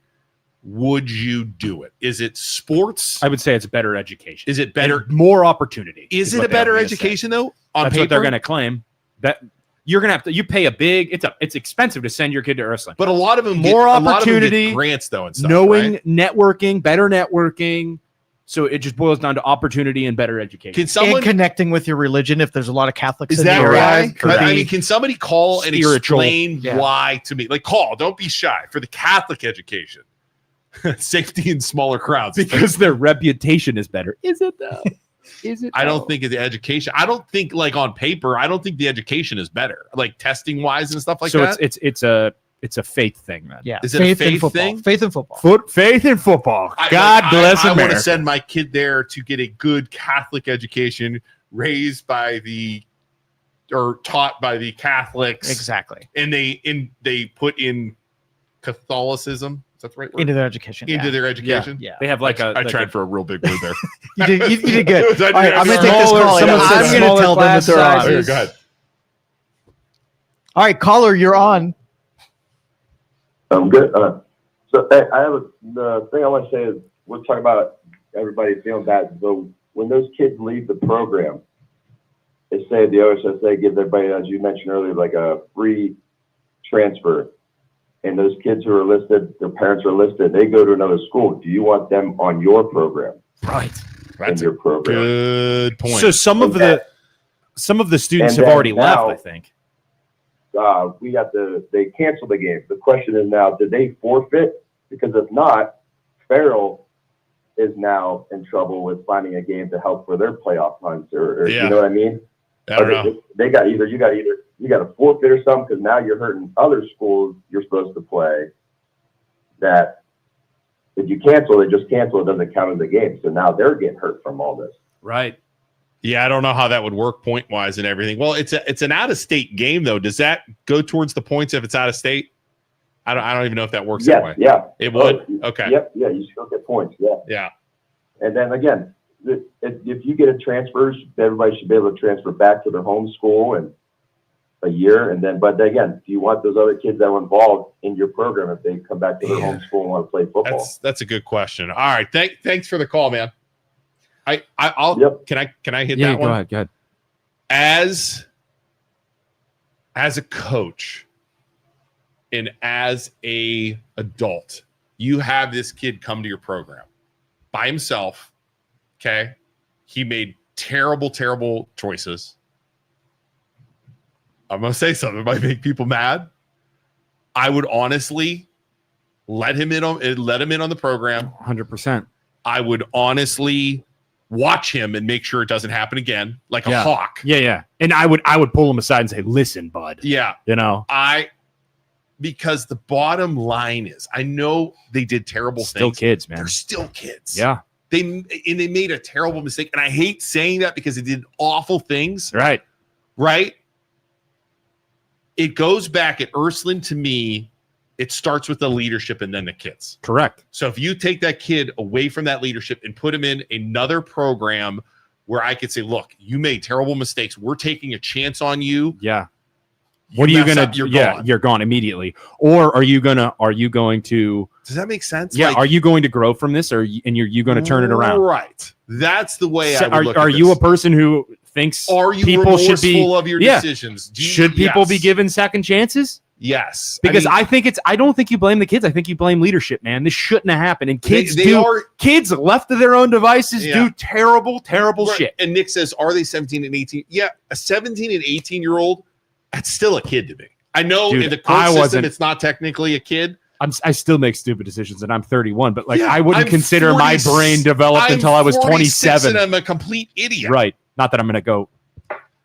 would you do it? Is it sports? I would say it's better education. Is it better? And more opportunity. Is it a better education though? On That's paper? what they're going to claim. That you're going to have to. You pay a big. It's expensive to send your kid to Ursuline. But a lot of them more get, opportunity, get grants though, and stuff. Knowing right? networking, better networking. So it just boils down to opportunity and better education. Can someone and connecting with your religion if there's a lot of Catholics is in that the area? right? I mean, can somebody call and spiritual. explain why to me? Like, call. Don't be shy for the Catholic education. Safety in smaller crowds because their reputation is better. Is it though? Is it? I don't think the education. I don't think like on paper. I don't think the education is better, like testing wise and stuff like that. So it's a faith thing, man. Yeah, is it a faith in football. thing? Faith in football. Faith in football. God bless I America. want to send my kid there to get a good Catholic education, raised by or taught by the Catholics. Exactly. And they put in Catholicism. Is that the right word? Into their education. Into their education. Yeah. They have like I tried for a real big word there. You did good. I All right, I'm going to take this Smaller- call. someone said I'm going to smaller tell them that class they're on. sizes. Go ahead. All right, caller, you're on. I'm good. So hey, the thing I want to say is we're talking about everybody feeling bad. So when those kids leave the program, they say the OSSA gives everybody, as you mentioned earlier, like a free transfer. And those kids who are listed, their parents are listed, they go to another school. Do you want them on your program? Right. That's your program. Good point. So some of the students and have already now, left, I think. They canceled the game. The question is now, did they forfeit? Because if not, Farrell is now in trouble with finding a game to help for their playoff hunts, or you know what I mean? I don't know. They got you got to forfeit or something, because now you're hurting other schools you're supposed to play. That if you cancel, they just cancel. It doesn't count in the game. So now they're getting hurt from all this. Right. Yeah, I don't know how that would work point wise and everything. Well, it's an out of state game though. Does that go towards the points if it's out of state? I don't even know if that works that way. Yeah, it would. Okay. Yep. Yeah, you still get points. Yeah. Yeah. And then again, if you get a transfer, everybody should be able to transfer back to their home school in a year. And then, but again, do you want those other kids that were involved in your program if they come back to their home school and want to play football? That's a good question. All right, thanks for the call, man. I'll can I hit that one? Go ahead. As a coach and as a adult, you have this kid come to your program by himself. Okay. He made terrible choices. I'm going to say something that might make people mad. I would honestly let him in on the program. 100%. I would honestly watch him and make sure it doesn't happen again, like a hawk. Yeah. And I would pull him aside and say, "Listen, bud." Yeah. You know, because the bottom line is, I know they did terrible still things. kids, man. They're still kids. Yeah. They made a terrible mistake, and I hate saying that because they did awful things. Right. It goes back at Ursulin to me. It starts with the leadership and then the kids. Correct. So if you take that kid away from that leadership and put him in another program where I could say, "Look, you made terrible mistakes. We're taking a chance on you." Yeah. What are you going to do? Gone. You're gone immediately. Or are you going to, does that make sense? Yeah. Are you going to grow from this, or are you going to turn it around? Right. That's the way I would look are at you this. a person who thinks Are you people should be remorseful of your decisions? Should people be given second chances? Yes. Because I don't think you blame the kids. I think you blame leadership, man. This shouldn't have happened. And kids kids left to their own devices do terrible shit. And Nick says, are they 17 and 18? Yeah, a 17 and 18-year-old, that's still a kid to me. I know in the court system, it's not technically a kid. I still make stupid decisions, and I'm 31, but I wouldn't consider my brain developed until I was 27. And I'm a complete idiot. Right. Not that I'm going to go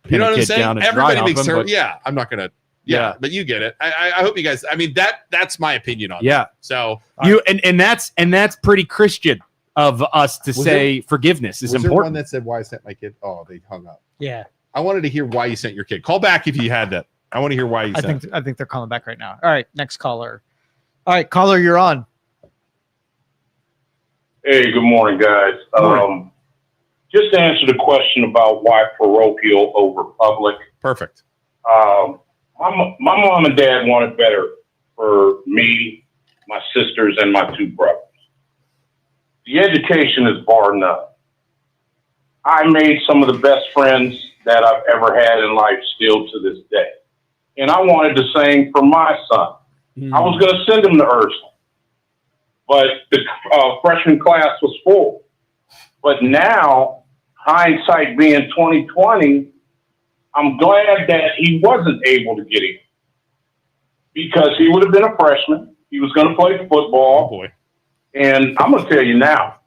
you know what I'm saying? Everybody makes terrible. Yeah, I'm not going to. Yeah, but you get it. I hope you guys. I mean, that's my opinion on it. Yeah. So and that's pretty Christian of us to say forgiveness is important. There one that said, "Why I sent my kid?" Oh, they hung up. Yeah. I wanted to hear why you sent your kid. Call back if you had that. I want to hear why you sent. I think they're calling back right now. All right, next caller. All right, caller, you're on. Hey, good morning, guys. just to answer the question about why parochial over public. Perfect. My mom and dad wanted better for me, my sisters, and my two brothers. The education is bar none. I made some of the best friends that I've ever had in life still to this day. And I wanted the same for my son. I was going to send him to Ursulin, but the freshman class was full. But now, hindsight being 2020, I'm glad that he wasn't able to get in because he would have been a freshman. He was going to play football. Oh boy. And I'm going to tell you now,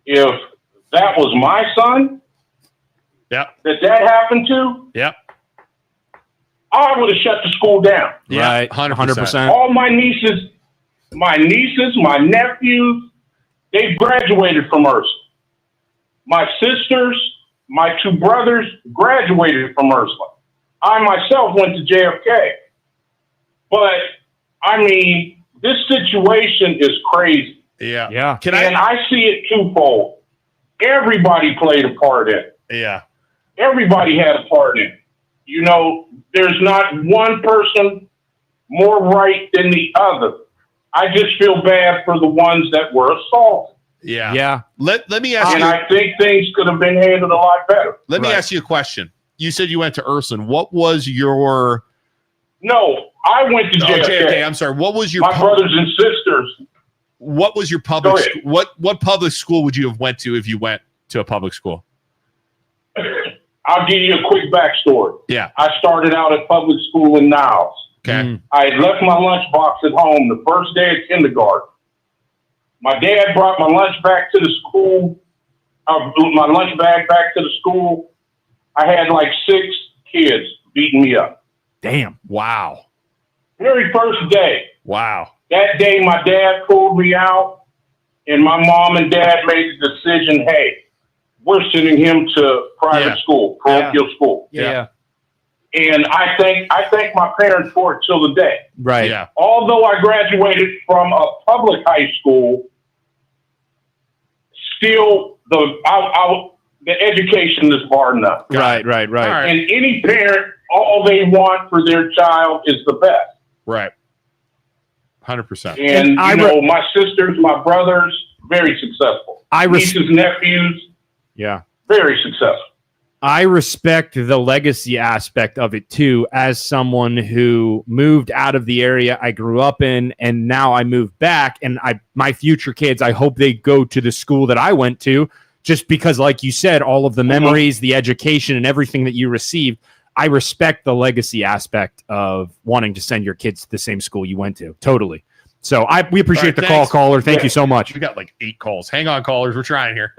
if that was my son that happened to, I would have shut the school down. Yeah, Right. 100%. All my nieces, my nephews, they've graduated from Ursulin. My sisters, my two brothers graduated from Ursulin. I myself went to JFK. But, I mean, this situation is crazy. Yeah. Yeah. I see it twofold. Everybody played a part in it. Yeah. Everybody had a part in it. You know, there's not one person more right than the other. I just feel bad for the ones that were assaulted. Yeah. Yeah. Let me ask you. And I think things could have been handled a lot better. Let me ask you a question. You said you went to Ursulin. What was your... No, I went to JFK. Okay, I'm sorry. What was your... My brothers and sisters. What was your public... What public school would you have went to if you went to a public school? I'll give you a quick backstory. Yeah. I started out at public school in Niles. Okay. I had left my lunchbox at home the first day of kindergarten. My dad brought my lunch back to the school. My lunch bag back to the school. I had like 6 kids beating me up. Damn. Wow. Very first day. Wow. That day, my dad pulled me out, and my mom and dad made the decision, hey, we're sending him to private school, parochial school. Yeah. And I thank my parents for it till the day. Right. Yeah. Although I graduated from a public high school, still the education is bar none. Right. And any parent, all they want for their child is the best. Right. 100%. And my sisters, my brothers, very successful. Nieces, nephews, very successful. I respect the legacy aspect of it too, as someone who moved out of the area I grew up in, and now I moved back, and my future kids, I hope they go to the school that I went to, just because, like you said, all of the memories, the education, and everything that you received. I respect the legacy aspect of wanting to send your kids to the same school you went to. Totally. So we appreciate the call, caller. Thank you so much. We got like 8 calls. Hang on, callers. We're trying here.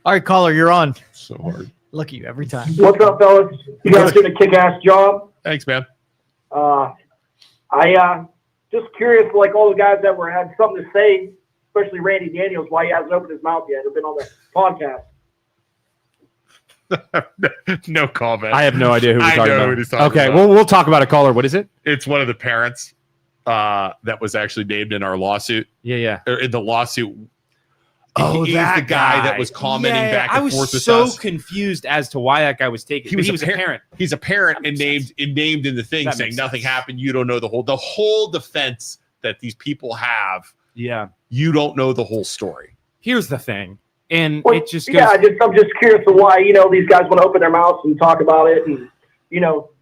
All right, caller, you're on. So hard. Look at you every time. What's up, fellas? You guys did a kick-ass job. Thanks, man. I just curious, like all the guys that had something to say, especially Randy Daniels, why he hasn't opened his mouth yet or been on the podcast. No comment. I have no idea who we're talking about. What he's talking okay, about. well, we'll talk about a caller. What is it? It's one of the parents that was actually named in our lawsuit. Yeah. Or in the lawsuit. Oh, He's that the guy that was commenting back and forth with us. I was so confused as to why that guy was taken. He was a parent. He's a parent and named in the thing, saying nothing happened. You don't know the whole defense that these people have. Yeah. You don't know the whole story. Here's the thing. And Well, it just goes, I'm just curious of why, these guys want to open their mouths and talk about it and,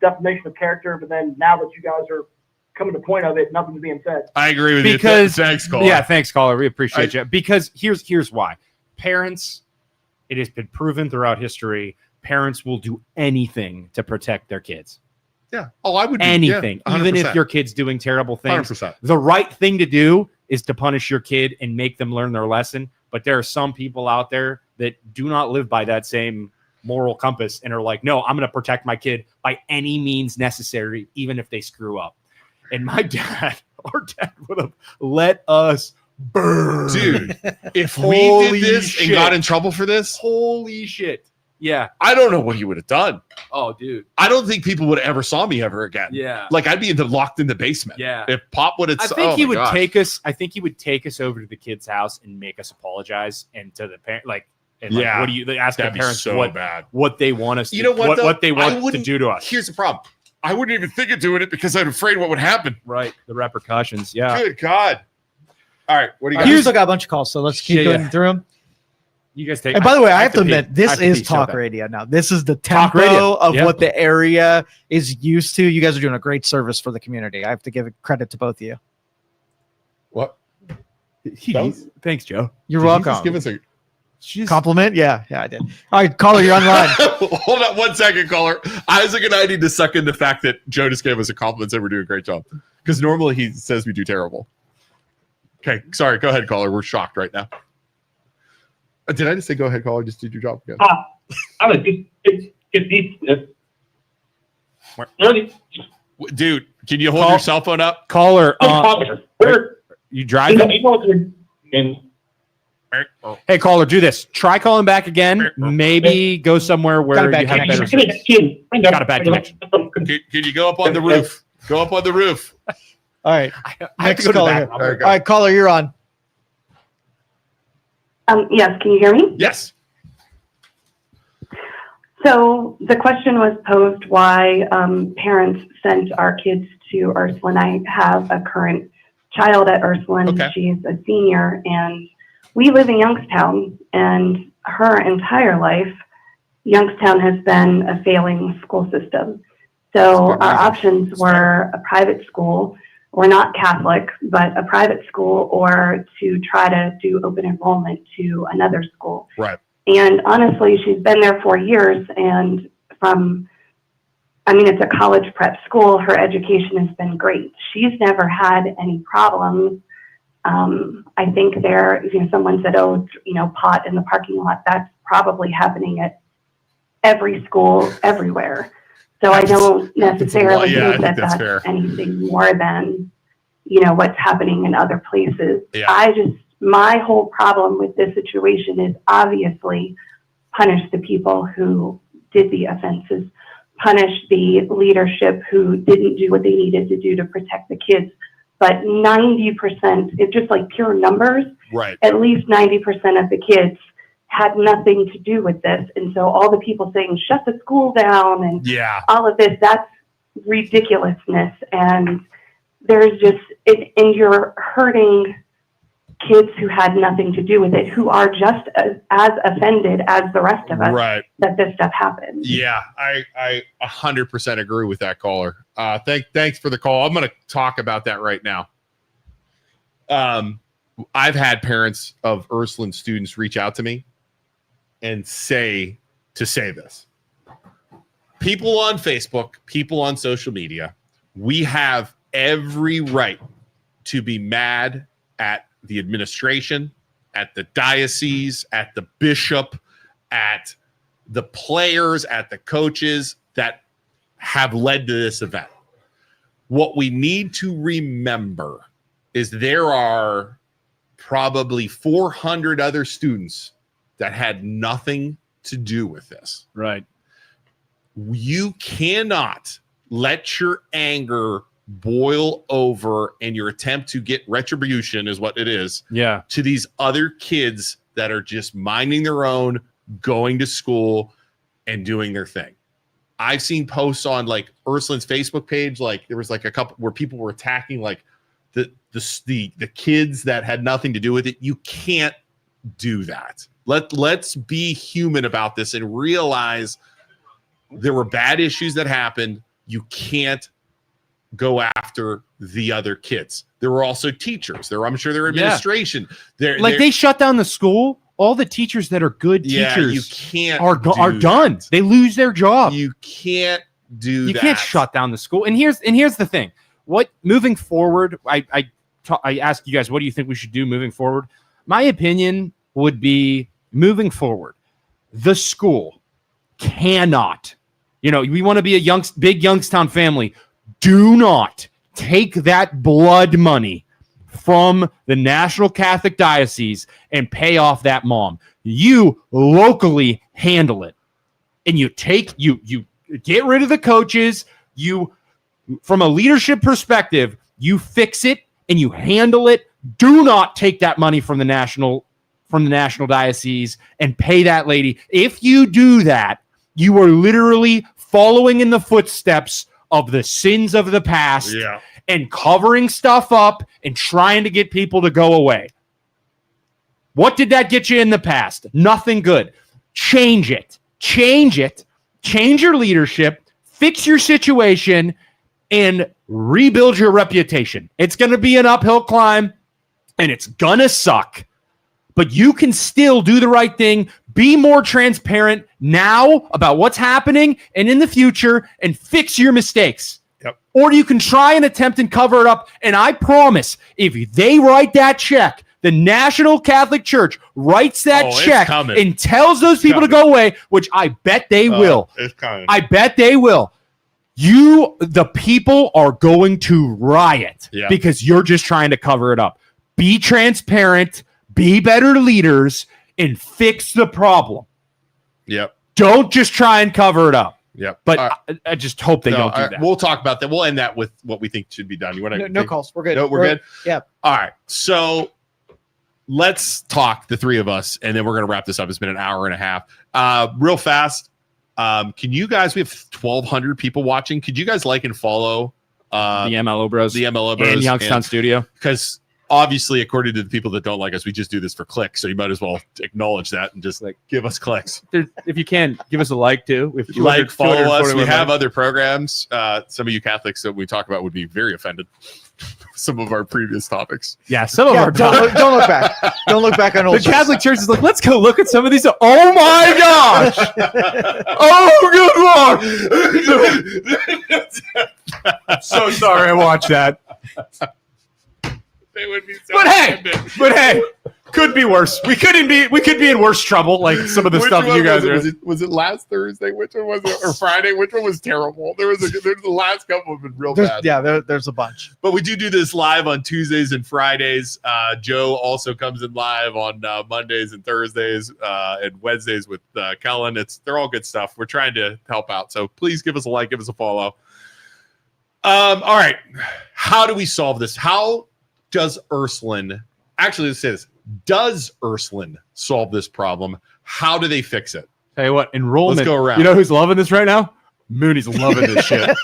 defamation of character. But then now that you guys are coming to the point of it, nothing's being said. I agree with you. Thanks, caller. Yeah, thanks, caller. We appreciate you. Because here's why. Parents, it has been proven throughout history, parents will do anything to protect their kids. Yeah. Oh, I would do anything. Yeah, even if your kid's doing terrible things. 100%. The right thing to do is to punish your kid and make them learn their lesson. But there are some people out there that do not live by that same moral compass and are like, no, I'm going to protect my kid by any means necessary, even if they screw up. And our dad would have let us burn. Dude, if we Holy did this shit. and got in trouble for this, holy shit. Yeah. I don't know what he would have done. Oh, dude. I don't think people would ever saw me ever again. Yeah. Like I'd be locked in the basement. Yeah. If Pop would have, I think he would take us. I think he would take us over to the kid's house and make us apologize, and to the parent, what do you ask That'd the be parents so bad. what they want us? You know what? What they want to do to us? Here's the problem. I wouldn't even think of doing it because I'm afraid what would happen. Right. The repercussions. Yeah. Good God. All right. What do you got? We still got a bunch of calls, so let's keep going through them. You guys take. And by the way, I have to admit, pee. this is talk radio now. This is the tempo of what the area is used to. You guys are doing a great service for the community. I have to give credit to both of you. What? Thanks, Joe. You're Did welcome. Just give us a compliment. Yeah, I did. All right, caller, you're online. Hold on 1 second, caller. Isaac and I need to suck in the fact that Joe just gave us a compliment and said we're doing a great job. Because normally he says we do terrible. Okay, sorry. Go ahead, caller. We're shocked right now. Did I just say go ahead, caller? Just did your job. Yeah. I'm a good Dude, can you hold your cell phone up? Caller, you driving? Hey, caller, do this. Try calling back again. Maybe go somewhere where you have better service. Got a bad connection. Can you go up on the roof? Go up on the roof. All right. I have to Next go to the caller. bathroom. All right, caller, you're on. Yes, can you hear me? Yes. So the question was posed why parents sent our kids to Ursulin. I have a current child at Ursulin. Okay. She's a senior, and we live in Youngstown, and her entire life, Youngstown has been a failing school system. So our options were a private school. We're not Catholic, but a private school, or to try to do open enrollment to another school. Right. And honestly, she's been there 4 years, and it's a college prep school. Her education has been great. She's never had any problems. I think someone said, pot in the parking lot. That's probably happening at every school everywhere. So I don't necessarily think that that's fair. anything more than, what's happening in other places. Yeah. My whole problem with this situation is obviously punish the people who did the offenses, punish the leadership who didn't do what they needed to do to protect the kids. But 90%, it's just like pure numbers, right? At least 90% of the kids had nothing to do with this. And so all the people saying, shut the school down and all of this, that's ridiculousness. And there's just, and you're hurting kids who had nothing to do with it, who are just as offended as the rest of us that this stuff happened. Yeah, I 100% agree with that caller. Thanks for the call. I'm going to talk about that right now. I've had parents of Ursulin students reach out to me and say this. People on Facebook, people on social media, we have every right to be mad at the administration, at the diocese, at the bishop, at the players, at the coaches that have led to this event. What we need to remember is there are probably 400 other students that had nothing to do with this. Right. You cannot let your anger boil over and your attempt to get retribution is what it is. Yeah. To these other kids that are just minding their own, going to school and doing their thing. I've seen posts on like Ursulin's Facebook page. Like there was like a couple where people were attacking like the kids that had nothing to do with it. You can't do that. Let's be human about this and realize there were bad issues that happened. You can't go after the other kids. There were also teachers. I'm sure there were administration. They shut down the school. All the teachers that are good teachers you can't are done. They lose their job. You can't do that. You can't shut down the school. And here's the thing. What moving forward, I ask you guys, what do you think we should do moving forward? My opinion would be moving forward, the school cannot, we want to be a big Youngstown family. Do not take that blood money from the National Catholic Diocese and pay off that mom. You locally handle it. and you get rid of the coaches. You, from a leadership perspective, you fix it and you handle it. Do not take that money from the national diocese and pay that lady. If you do that, you are literally following in the footsteps of the sins of the past and covering stuff up and trying to get people to go away. What did that get you in the past? Nothing good. Change it. Change your leadership, fix your situation, and rebuild your reputation. It's going to be an uphill climb, and it's going to suck. But you can still do the right thing, be more transparent now about what's happening and in the future, and fix your mistakes. Yep. Or you can try and attempt and cover it up. And I promise, if they write that check, the National Catholic Church writes that check and tells those people to go away, which I bet they will. It's coming. I bet they will. The people are going to riot because you're just trying to cover it up. Be transparent, be better leaders, and fix the problem. Yep. Don't just try and cover it up. Yep. But I just hope they don't do that. We'll talk about that. We'll end that with what we think should be done. You want to? No calls. We're good. No, we're good. Yeah. All right. So let's talk, the three of us, and then we're going to wrap this up. It's been an hour and a half. Real fast. Can you guys? We have 1,200 people watching. Could you guys like and follow the MLO Bros? The MLO Bros and Youngstown Studio? Because obviously, according to the people that don't like us, we just do this for clicks. So you might as well acknowledge that and just give us clicks. If you can, give us a like too. If you like, follow us. We have other programs. Some of you Catholics that we talk about would be very offended. Some of our previous topics. Yeah, some of our don't look back. Don't look back on old. The Catholic Church is like, let's go look at some of these. Oh my gosh! Oh, good Lord! So sorry I watched that. They would be so but hey, could be worse. We could be in worse trouble. Like some of the stuff you guys are. Was it last Thursday? Which one was it? Or Friday? Which one was terrible? There's the last couple have been real bad. Yeah, there's a bunch. But we do this live on Tuesdays and Fridays. Joe also comes in live on Mondays and Thursdays and Wednesdays with Kellen. They're all good stuff. We're trying to help out. So please give us a like, give us a follow. All right. How do we solve this? How does Ursulin, actually, let's say this, does Ursulin solve this problem? How do they fix it? Tell you what, enrollment. Let's go around. You know who's loving this right now? Mooney's loving this shit.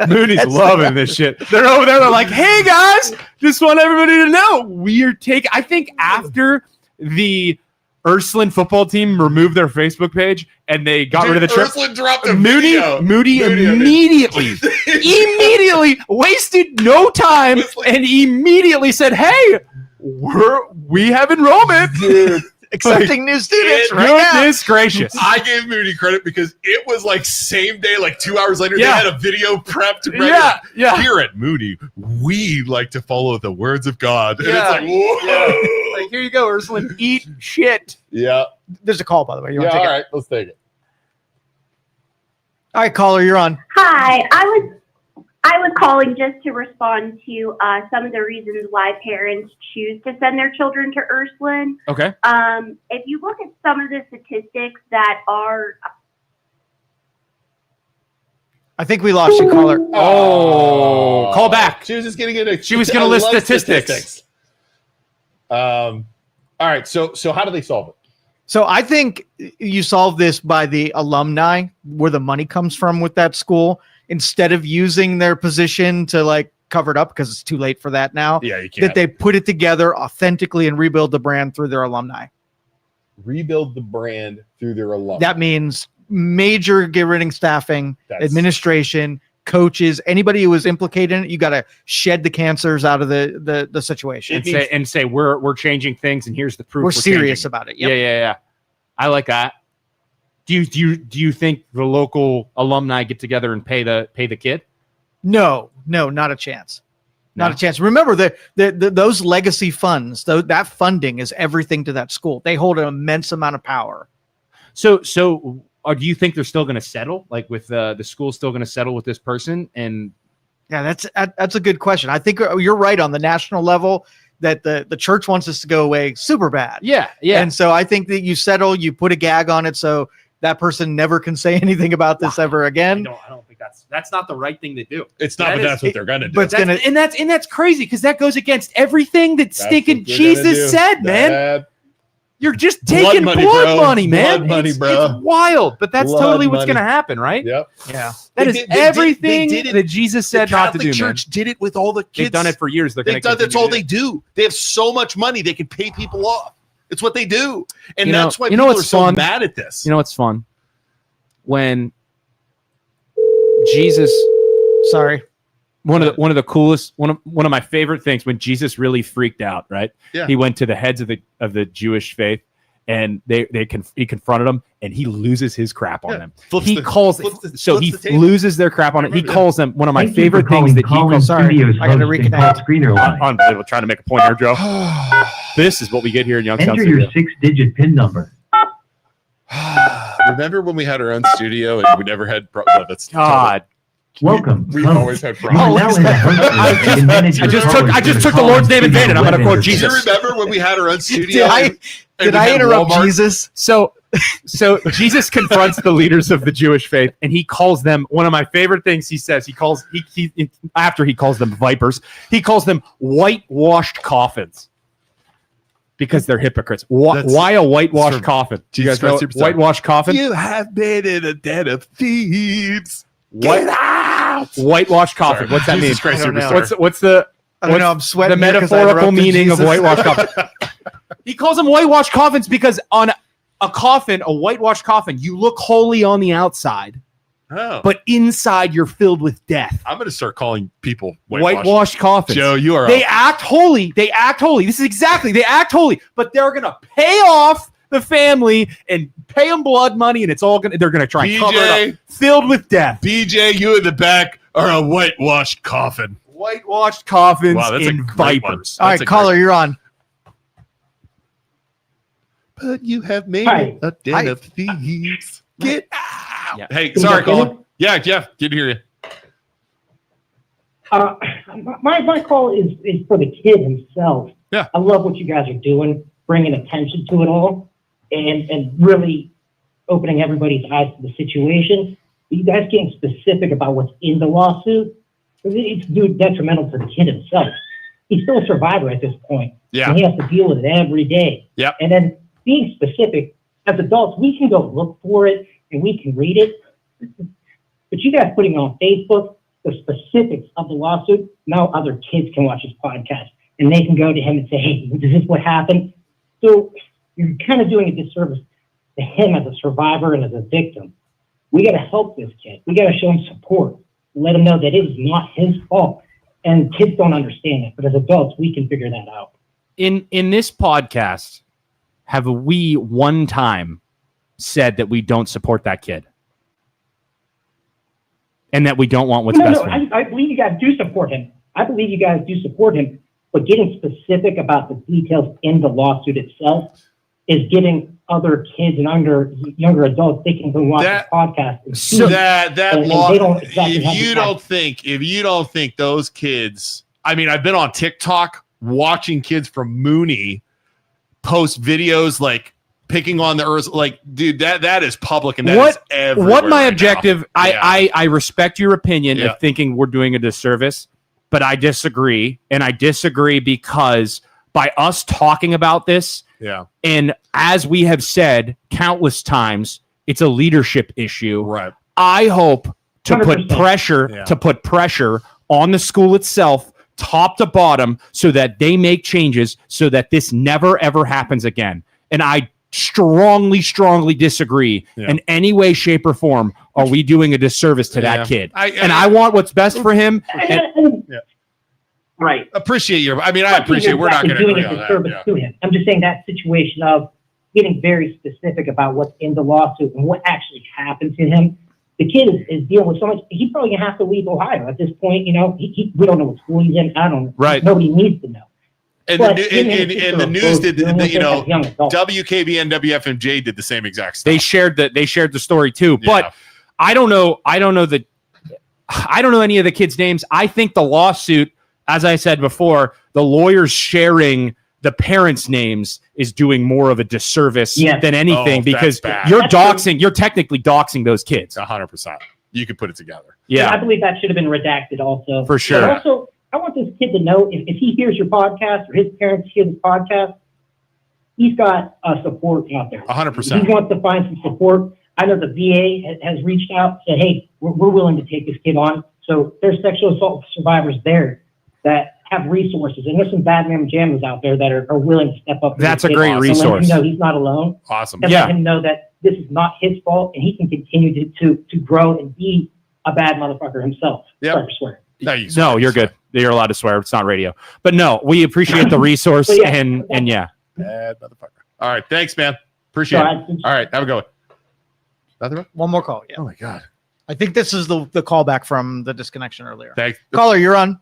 Mooney's loving this shit. They're over there. They're like, hey, guys, just want everybody to know I think after the Ursulin football team removed their Facebook page and they got rid of the trip. Ursulin dropped a Moody immediately wasted no time and immediately said, hey, we have enrollment. Dude, accepting new students right now. Goodness gracious. I gave Moody credit because it was like same day, like 2 hours later, they had a video prepped. Yeah. Here at Moody, we like to follow the words of God. And it's like, whoa. Yeah. Like, here you go, Ursulin. Eat shit. Yeah. There's a call, by the way. You want to take all right, let's take it. All right, caller, you're on. Hi, I was calling just to respond to some of the reasons why parents choose to send their children to Ursulin. Okay. If you look at some of the statistics that are... I think we lost you, caller. Oh, call back. She was just getting into. She was going to list statistics. All right. So how do they solve it? So I think you solve this by the alumni, where the money comes from with that school, instead of using their position to cover it up because it's too late for that now. Yeah, you can't. That they put it together authentically and rebuild the brand through their alumni. Rebuild the brand through their alumni. That means major get-ridding staffing, administration, coaches, anybody who was implicated in it. You got to shed the cancers out of the situation and say we're changing things, and here's the proof. We're serious about it. Yep. Yeah. I like that. Do you think the local alumni get together and pay the kid? No, not a chance. Not a chance. Remember those legacy funds, that funding is everything to that school. They hold an immense amount of power. So do you think they're still going to settle? Like with the school still going to settle with this person? And yeah, that's a good question. I think you're right on the national level that the church wants us to go away super bad. Yeah. And so I think that you settle, you put a gag on it, so that person never can say anything about this ever again. I don't think that's not the right thing to do. It's not, but that's what they're gonna do. But that's crazy because that goes against everything that stinking Jesus said, man. You're just taking blood money, man. Blood money, bro. It's wild, but that's totally what's going to happen, right? Yep. Yeah. That is everything that Jesus said not to do, The Church did it with all the kids. They've done it for years. That's all they do. They have so much money they can pay people off. It's what they do, and that's why people are so mad at this. You know what's fun? When Jesus, one of the coolest, one of my favorite things when Jesus really freaked out, right? Yeah. He went to the heads of the Jewish faith, and he confronted them, and he loses his crap on them. He loses their crap on it. He calls them one of my favorite things that he calls. Sorry, I got to reconnect. Unbelievable. Trying to make a point here, Joe. This is what we get here in Youngstown. Enter your 6-digit PIN number. Remember when we had our own studio and we never had problems? God. Welcome. We always had problems. I just took the Lord's name in vain, and I'm going to quote Jesus. Do you remember when we had our own studio? Did I interrupt Jesus? So Jesus confronts the leaders of the Jewish faith, and he calls them, one of my favorite things he says, after he calls them vipers, he calls them whitewashed coffins. Because they're hypocrites. Why a whitewashed coffin? Do you guys know whitewashed coffin? You have been in a den of thieves. Get out! Whitewashed coffin. What's that mean? What's the I don't know. I'm sweating. The metaphorical meaning of whitewashed coffin. He calls them whitewashed coffins because on a coffin, a whitewashed coffin, you look holy on the outside. Oh. But inside you're filled with death. I'm going to start calling people whitewashed coffins. Joe, you are. They act holy. They act holy. This is exactly. They act holy, but they're going to pay off the family and pay them blood money, and it's all going. They're going to try and cover it up, filled with death. BJ, you in the back are a whitewashed coffin. Whitewashed coffins and vipers. All right, caller, you're on. But you have made a den of thieves. Get out. Yeah. Hey, sorry, caller. Yeah, Jeff, good to hear you. My call is for the kid himself. Yeah. I love what you guys are doing, bringing attention to it all, and really opening everybody's eyes to the situation. You guys getting specific about what's in the lawsuit, it's detrimental to the kid himself. He's still a survivor at this point. Yeah. And he has to deal with it every day. Yep. And then being specific, as adults, we can go look for it and we can read it. But you guys putting it on Facebook, the specifics of the lawsuit, now other kids can watch this podcast and they can go to him and say, hey, this is what happened. So you're kind of doing a disservice to him as a survivor and as a victim. We got to help this kid. We got to show him support. Let him know that it is not his fault. And kids don't understand it, but as adults, we can figure that out. In this podcast, have we one time said that we don't support that kid? And that we don't want what's best for him? I believe you guys do support him. But getting specific about the details in the lawsuit itself is giving other kids and younger adults, they can go watch the podcast. And so that law, they don't exactly if you don't think those kids, I mean, I've been on TikTok watching kids from Mooney post videos like picking on the earth, like, dude, that is public and that is everywhere. What my objective, I respect your opinion of thinking we're doing a disservice, but I disagree. And I disagree because by us talking about this, and as we have said countless times, it's a leadership issue. Right. I hope to 100%. put pressure on the school itself, top to bottom, so that they make changes so that this never ever happens again. And I strongly disagree in any way, shape, or form. Are we doing a disservice to that kid? I want what's best for him. Right. Appreciate your. I mean, I appreciate. We're not going to agree on that. To him. I'm just saying that situation of getting very specific about what's in the lawsuit and what actually happened to him. The kid is dealing with so much. He's probably gonna have to leave Ohio at this point. You know, we don't know what school he's in. I don't know. Right. Nobody needs to know. And the news did, WKBN, WFMJ did the same exact stuff. They shared the story too. But I don't know any of the kids' names. I think the lawsuit, as I said before, the lawyers sharing the parents' names is doing more of a disservice than anything because you're technically doxing those kids. 100%. You could put it together. Yeah. I believe that should have been redacted also. For sure. But also, I want this kid to know if he hears your podcast or his parents hear this podcast, he's got support out there. 100%. He wants to find some support. I know the VA has reached out, said, hey, we're willing to take this kid on. So there's sexual assault survivors there that have resources. And there's some bad mamma jammas out there that are willing to step up. That's a great resource. Let him know he's not alone. Awesome. And let him know that this is not his fault and he can continue to grow and be a bad motherfucker himself. Yep. Sorry to swear. No, you're good. You're allowed to swear. It's not radio. But no, we appreciate the resource and yeah. Bad motherfucker. All right. Thanks, man. Appreciate it. All right. Have a go. Nothing? One more call. Yeah. Oh my God. I think this is the callback from the disconnection earlier. Thanks. Caller, you're on.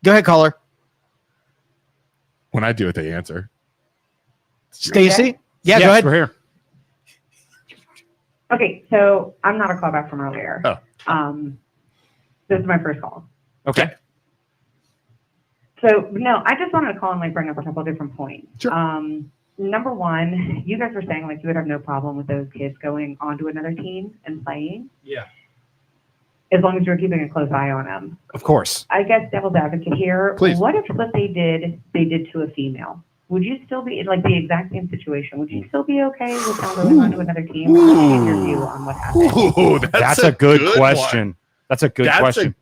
Go ahead, caller. When I do it, they answer. Stacy? Yeah, yes, go ahead. We're here. Okay, so I'm not a callback from earlier. Oh. This is my first call. Okay. So no, I just wanted to call and like bring up a couple of different points. Sure. Number one, you guys were saying like you would have no problem with those kids going onto another team and playing. Yeah. As long as you're keeping a close eye on them. Of course. I guess devil's advocate here. Please. What if what they did to a female? Would you still be like the exact same situation? Would you still be okay with them going on to another team? What is your view on what happened? Ooh, That's a good question. One. That's a good question.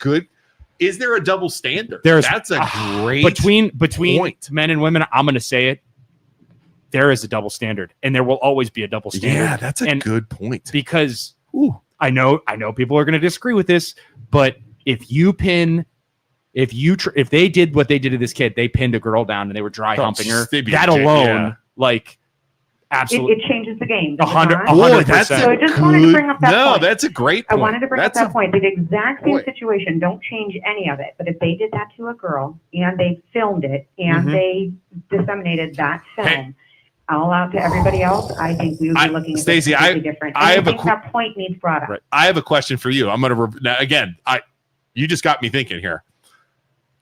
Is there a double standard? There's That's a great between point. men and women. I'm going to say it. There is a double standard, and there will always be a double standard. Yeah, that's a good point. Because I know people are going to disagree with this, but if they did what they did to this kid, they pinned a girl down and they were dry humping her. That alone, like, absolutely, It changes the game. 100%. So I just wanted to bring up that point. That's a great point. I wanted to bring up that point. The exact same situation. Don't change any of it. But if they did that to a girl and they filmed it and they disseminated that film all out to everybody else, I think we would be looking at Stacey, something different. And I think that point needs brought up. Right. I have a question for you. I'm going to now again. You just got me thinking here.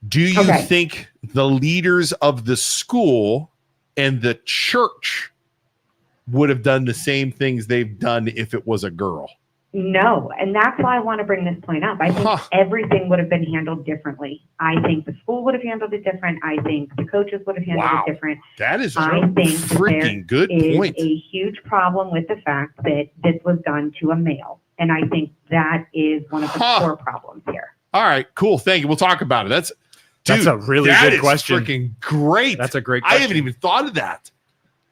Do you think the leaders of the school and the church would have done the same things they've done if it was a girl? No, and that's why I want to bring this point up. I think everything would have been handled differently. I think the school would have handled it different. I think the coaches would have handled it different. That is I think freaking good point. Is a huge problem with the fact that this was done to a male, and I think that is one of the core problems here. All right, cool. Thank you. We'll talk about it. That's a really good question. Freaking great. That's a great question. I haven't even thought of that.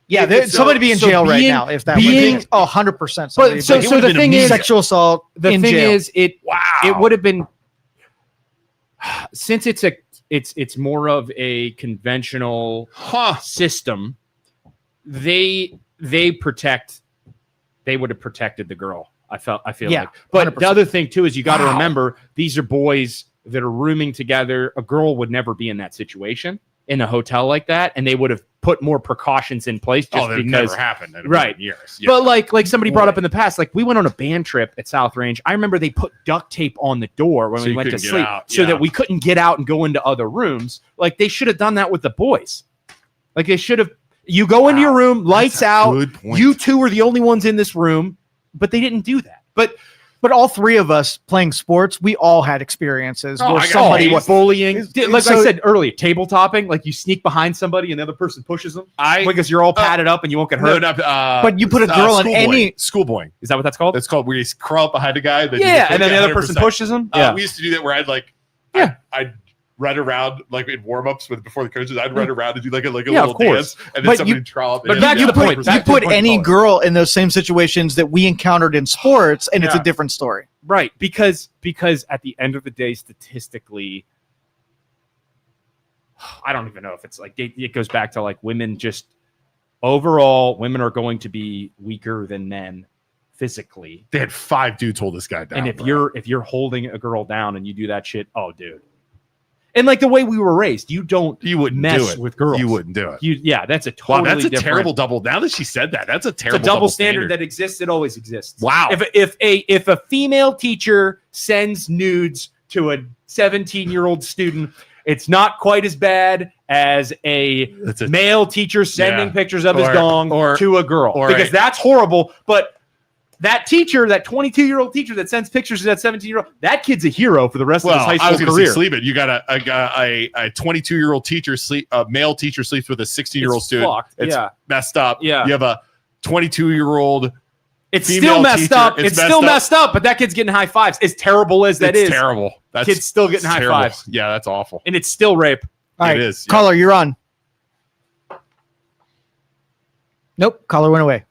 Yeah, somebody be in jail right now if that being, was 100%. But so the thing is, sexual assault. The in thing jail. is, it would have been, since it's more of a conventional system. They would have protected the girl. I feel like. But 100%. the other thing too is you got to remember these are boys that are rooming together. A girl would never be in that situation in a hotel like that, and they would have put more precautions in place just that because never happened in years. Yeah. But like somebody brought up in the past, like we went on a band trip at South Range. I remember they put duct tape on the door when we went to sleep so that we couldn't get out and go into other rooms. Like they should have done that with the boys. Like they should have. You go into your room, lights out. You two are the only ones in this room, but they didn't do that. But all three of us playing sports, we all had experiences where somebody was bullying. Like I said earlier, table topping, like you sneak behind somebody and the other person pushes them because you're all padded up and you won't get hurt. But you put a girl in any schoolboying. Is that what that's called? It's called where you crawl up behind a guy. And then the other person pushes him. We used to do that where I'd run around like in warm-ups before the coaches. I'd run around and do like a little dance, and then somebody would crawl up. But back to the point, you put any girl in those same situations that we encountered in sports, and it's a different story. Right, because at the end of the day, statistically, I don't even know if it's like it goes back to like women. Just overall, women are going to be weaker than men physically. They had 5 dudes hold this guy down, and if you're holding a girl down and you do that shit, oh, dude. And like the way we were raised, you wouldn't mess with girls. You wouldn't do it. That's a totally that's a different, terrible double. Now that she said that, that's a terrible it's a double standard that exists. It always exists. Wow. If a female teacher sends nudes to a 17-year-old student It's not quite as bad as a male teacher sending pictures of his dong to a girl, because that's horrible. But that teacher, that 22-year-old teacher that sends pictures to that 17-year-old, that kid's a hero for the rest of his high school career. Sleep it. You got a 22-year-old teacher a male teacher sleeps with a 16-year-old student. Fucked. It's messed up. Yeah. You have a 22-year-old. It's still messed up. It's still messed up, but that kid's getting high fives. As terrible as that is. It's terrible. That kid's still getting high fives. Yeah, that's awful. And it's still rape. All right, it is. Caller, you're on. Nope, caller went away.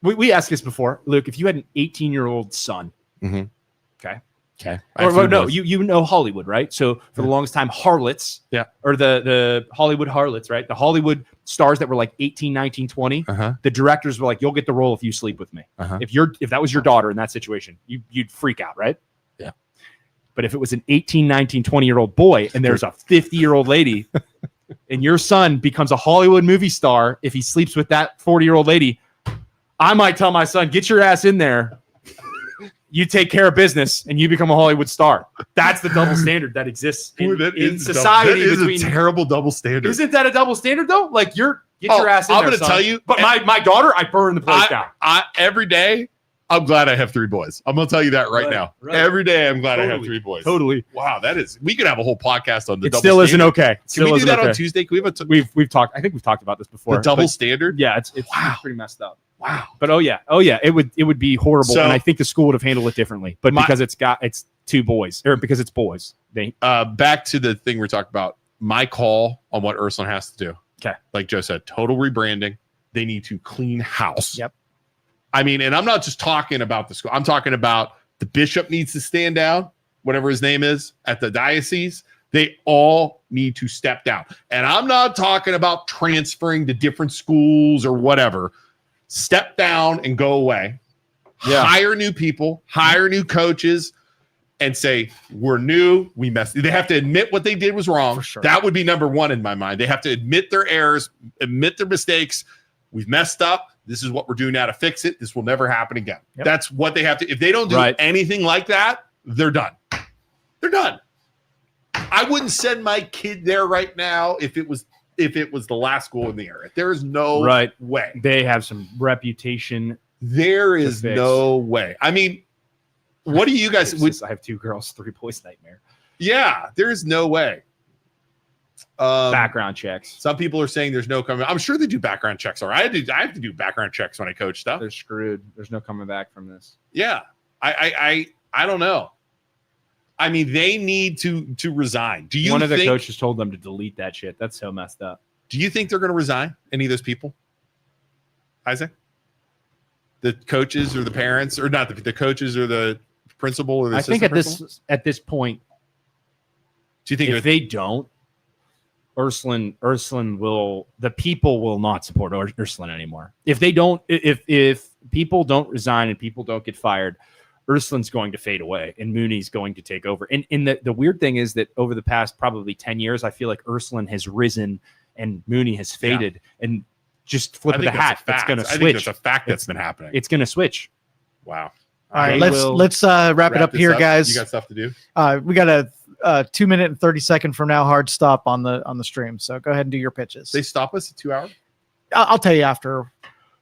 We asked this before, Luke. If you had an 18-year-old son, okay, or no, you know Hollywood, right? So for the longest time, harlots, or the Hollywood harlots, right? The Hollywood stars that were like 18, 19, 20. The directors were like, "You'll get the role if you sleep with me." If that was your daughter in that situation, you'd freak out, right? Yeah. But if it was an 18, 19, 20-year-old boy and there's a 50-year-old lady, and your son becomes a Hollywood movie star if he sleeps with that 40-year-old lady, I might tell my son, get your ass in there. You take care of business and you become a Hollywood star. That's the double standard that exists in society. That is a terrible double standard. Isn't that a double standard though? Like get your ass in there. I'm going to tell you. But my daughter, I burn the place down. Every day, I'm glad I have 3 boys. I'm going to tell you that right now. Right. Every day, I'm glad I have 3 boys. Totally. Wow, we could have a whole podcast on the double standard. It still isn't okay. Can we do that on Tuesday? Can we have we've talked. I think we've talked about this before. The double standard? Yeah, it's pretty messed up. Wow. But oh yeah, it would be horrible, and I think the school would have handled it differently. But because it's 2 boys, or because it's boys, they back to the thing we're talking about. My call on what Ursulin has to do. Okay, like Joe said, total rebranding. They need to clean house. Yep. I mean, and I'm not just talking about the school. I'm talking about the bishop needs to stand down, whatever his name is, at the diocese. They all need to step down. And I'm not talking about transferring to different schools or whatever. Step down and go away. Yeah. Hire new people, hire new coaches, and say, we're new, we messed. They have to admit what they did was wrong. For sure. That would be number one in my mind. They have to admit their errors, admit their mistakes. We've messed up. This is what we're doing now to fix it. This will never happen again. Yep. That's what they have to. If they don't do anything like that, they're done. They're done. I wouldn't send my kid there right now if it was the last school in the area. There is no way. They have some reputation. There is no way. I mean, what do you guys? I have 2 girls, 3 boys nightmare. Yeah, there is no way. Background checks. Some people are saying there's no coming. I'm sure they do background checks. All right, I have to do background checks when I coach stuff. They're screwed. There's no coming back from this. Yeah, I don't know. I mean, they need to resign. Do you? One of the coaches told them to delete that shit. That's so messed up. Do you think they're going to resign? Any of those people? Isaac, the coaches or the parents, or not the coaches or the principal or the assistant principal? at this point, do you think if they don't, Ursulin will, the people will not support Ursulin anymore. If they don't, if people don't resign and people don't get fired, Ursulin's going to fade away and Mooney's going to take over. And the weird thing is that over the past probably 10 years, I feel like Ursulin has risen and Mooney has faded. And just flip of the hat, it's going to switch. I think that's a fact that's been happening. It's going to switch. Wow. All right, let's wrap it up here, guys. You got stuff to do? We got a 2 minute and 30 second from now hard stop on the stream. So go ahead and do your pitches. They stop us at 2 hours? I'll tell you after.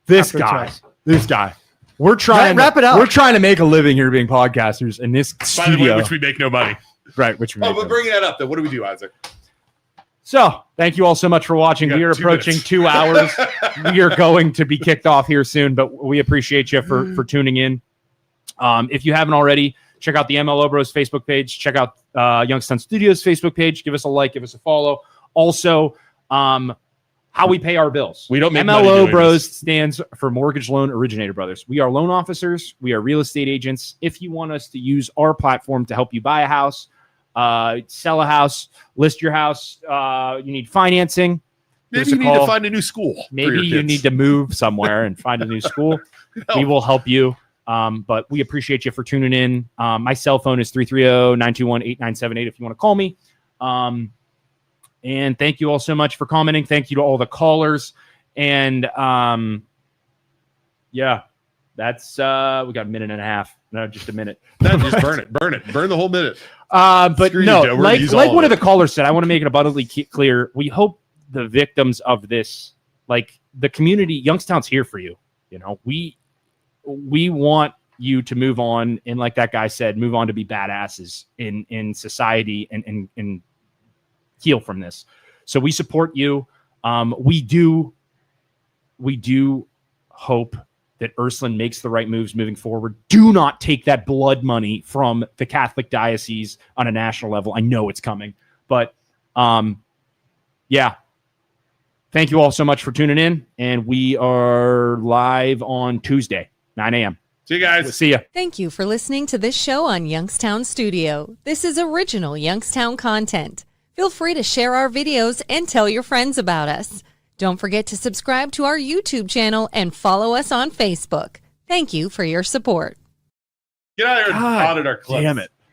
This guy. We're trying wrap it up. We're trying to make a living here being podcasters in this studio. By the way, which we make no money. Right. But bring that up then. What do we do, Isaac? So thank you all so much for watching. We are approaching 2 hours. We are going to be kicked off here soon, but we appreciate you for tuning in. If you haven't already, check out the MLO Bros Facebook page. Check out Youngstown Studios Facebook page. Give us a like. Give us a follow. Also, how we pay our bills. We don't make MLO Bros stands for Mortgage Loan Originator Brothers. We are loan officers. We are real estate agents. If you want us to use our platform to help you buy a house, sell a house, list your house, you need financing. Maybe you need to find a new school. Maybe you need to move somewhere and find a new school. We will help you. But we appreciate you for tuning in. My cell phone is 330-921-8978 if you want to call me. And thank you all so much for commenting. Thank you to all the callers. And yeah, That's we got a minute and a half. No, just a minute. No, just burn it. Burn the whole minute. But Screw you, no, Joe. We're like gonna use like all one of of the callers said, I want to make it abundantly clear. We hope the victims of this, like the community, Youngstown's here for you. You know, we want you to move on, and like that guy said, move on to be badasses in society and heal from this. So we support you. We do hope that Ursulin makes the right moves moving forward. Do not take that blood money from the Catholic diocese on a national level. I know it's coming, but yeah. Thank you all so much for tuning in, and we are live on Tuesday, 9 a.m. See you guys. We'll see ya. Thank you for listening to this show on Youngstown Studio. This is original Youngstown content. Feel free to share our videos and tell your friends about us. Don't forget to subscribe to our YouTube channel and follow us on Facebook. Thank you for your support. Get out of here and audit our clips. Damn it.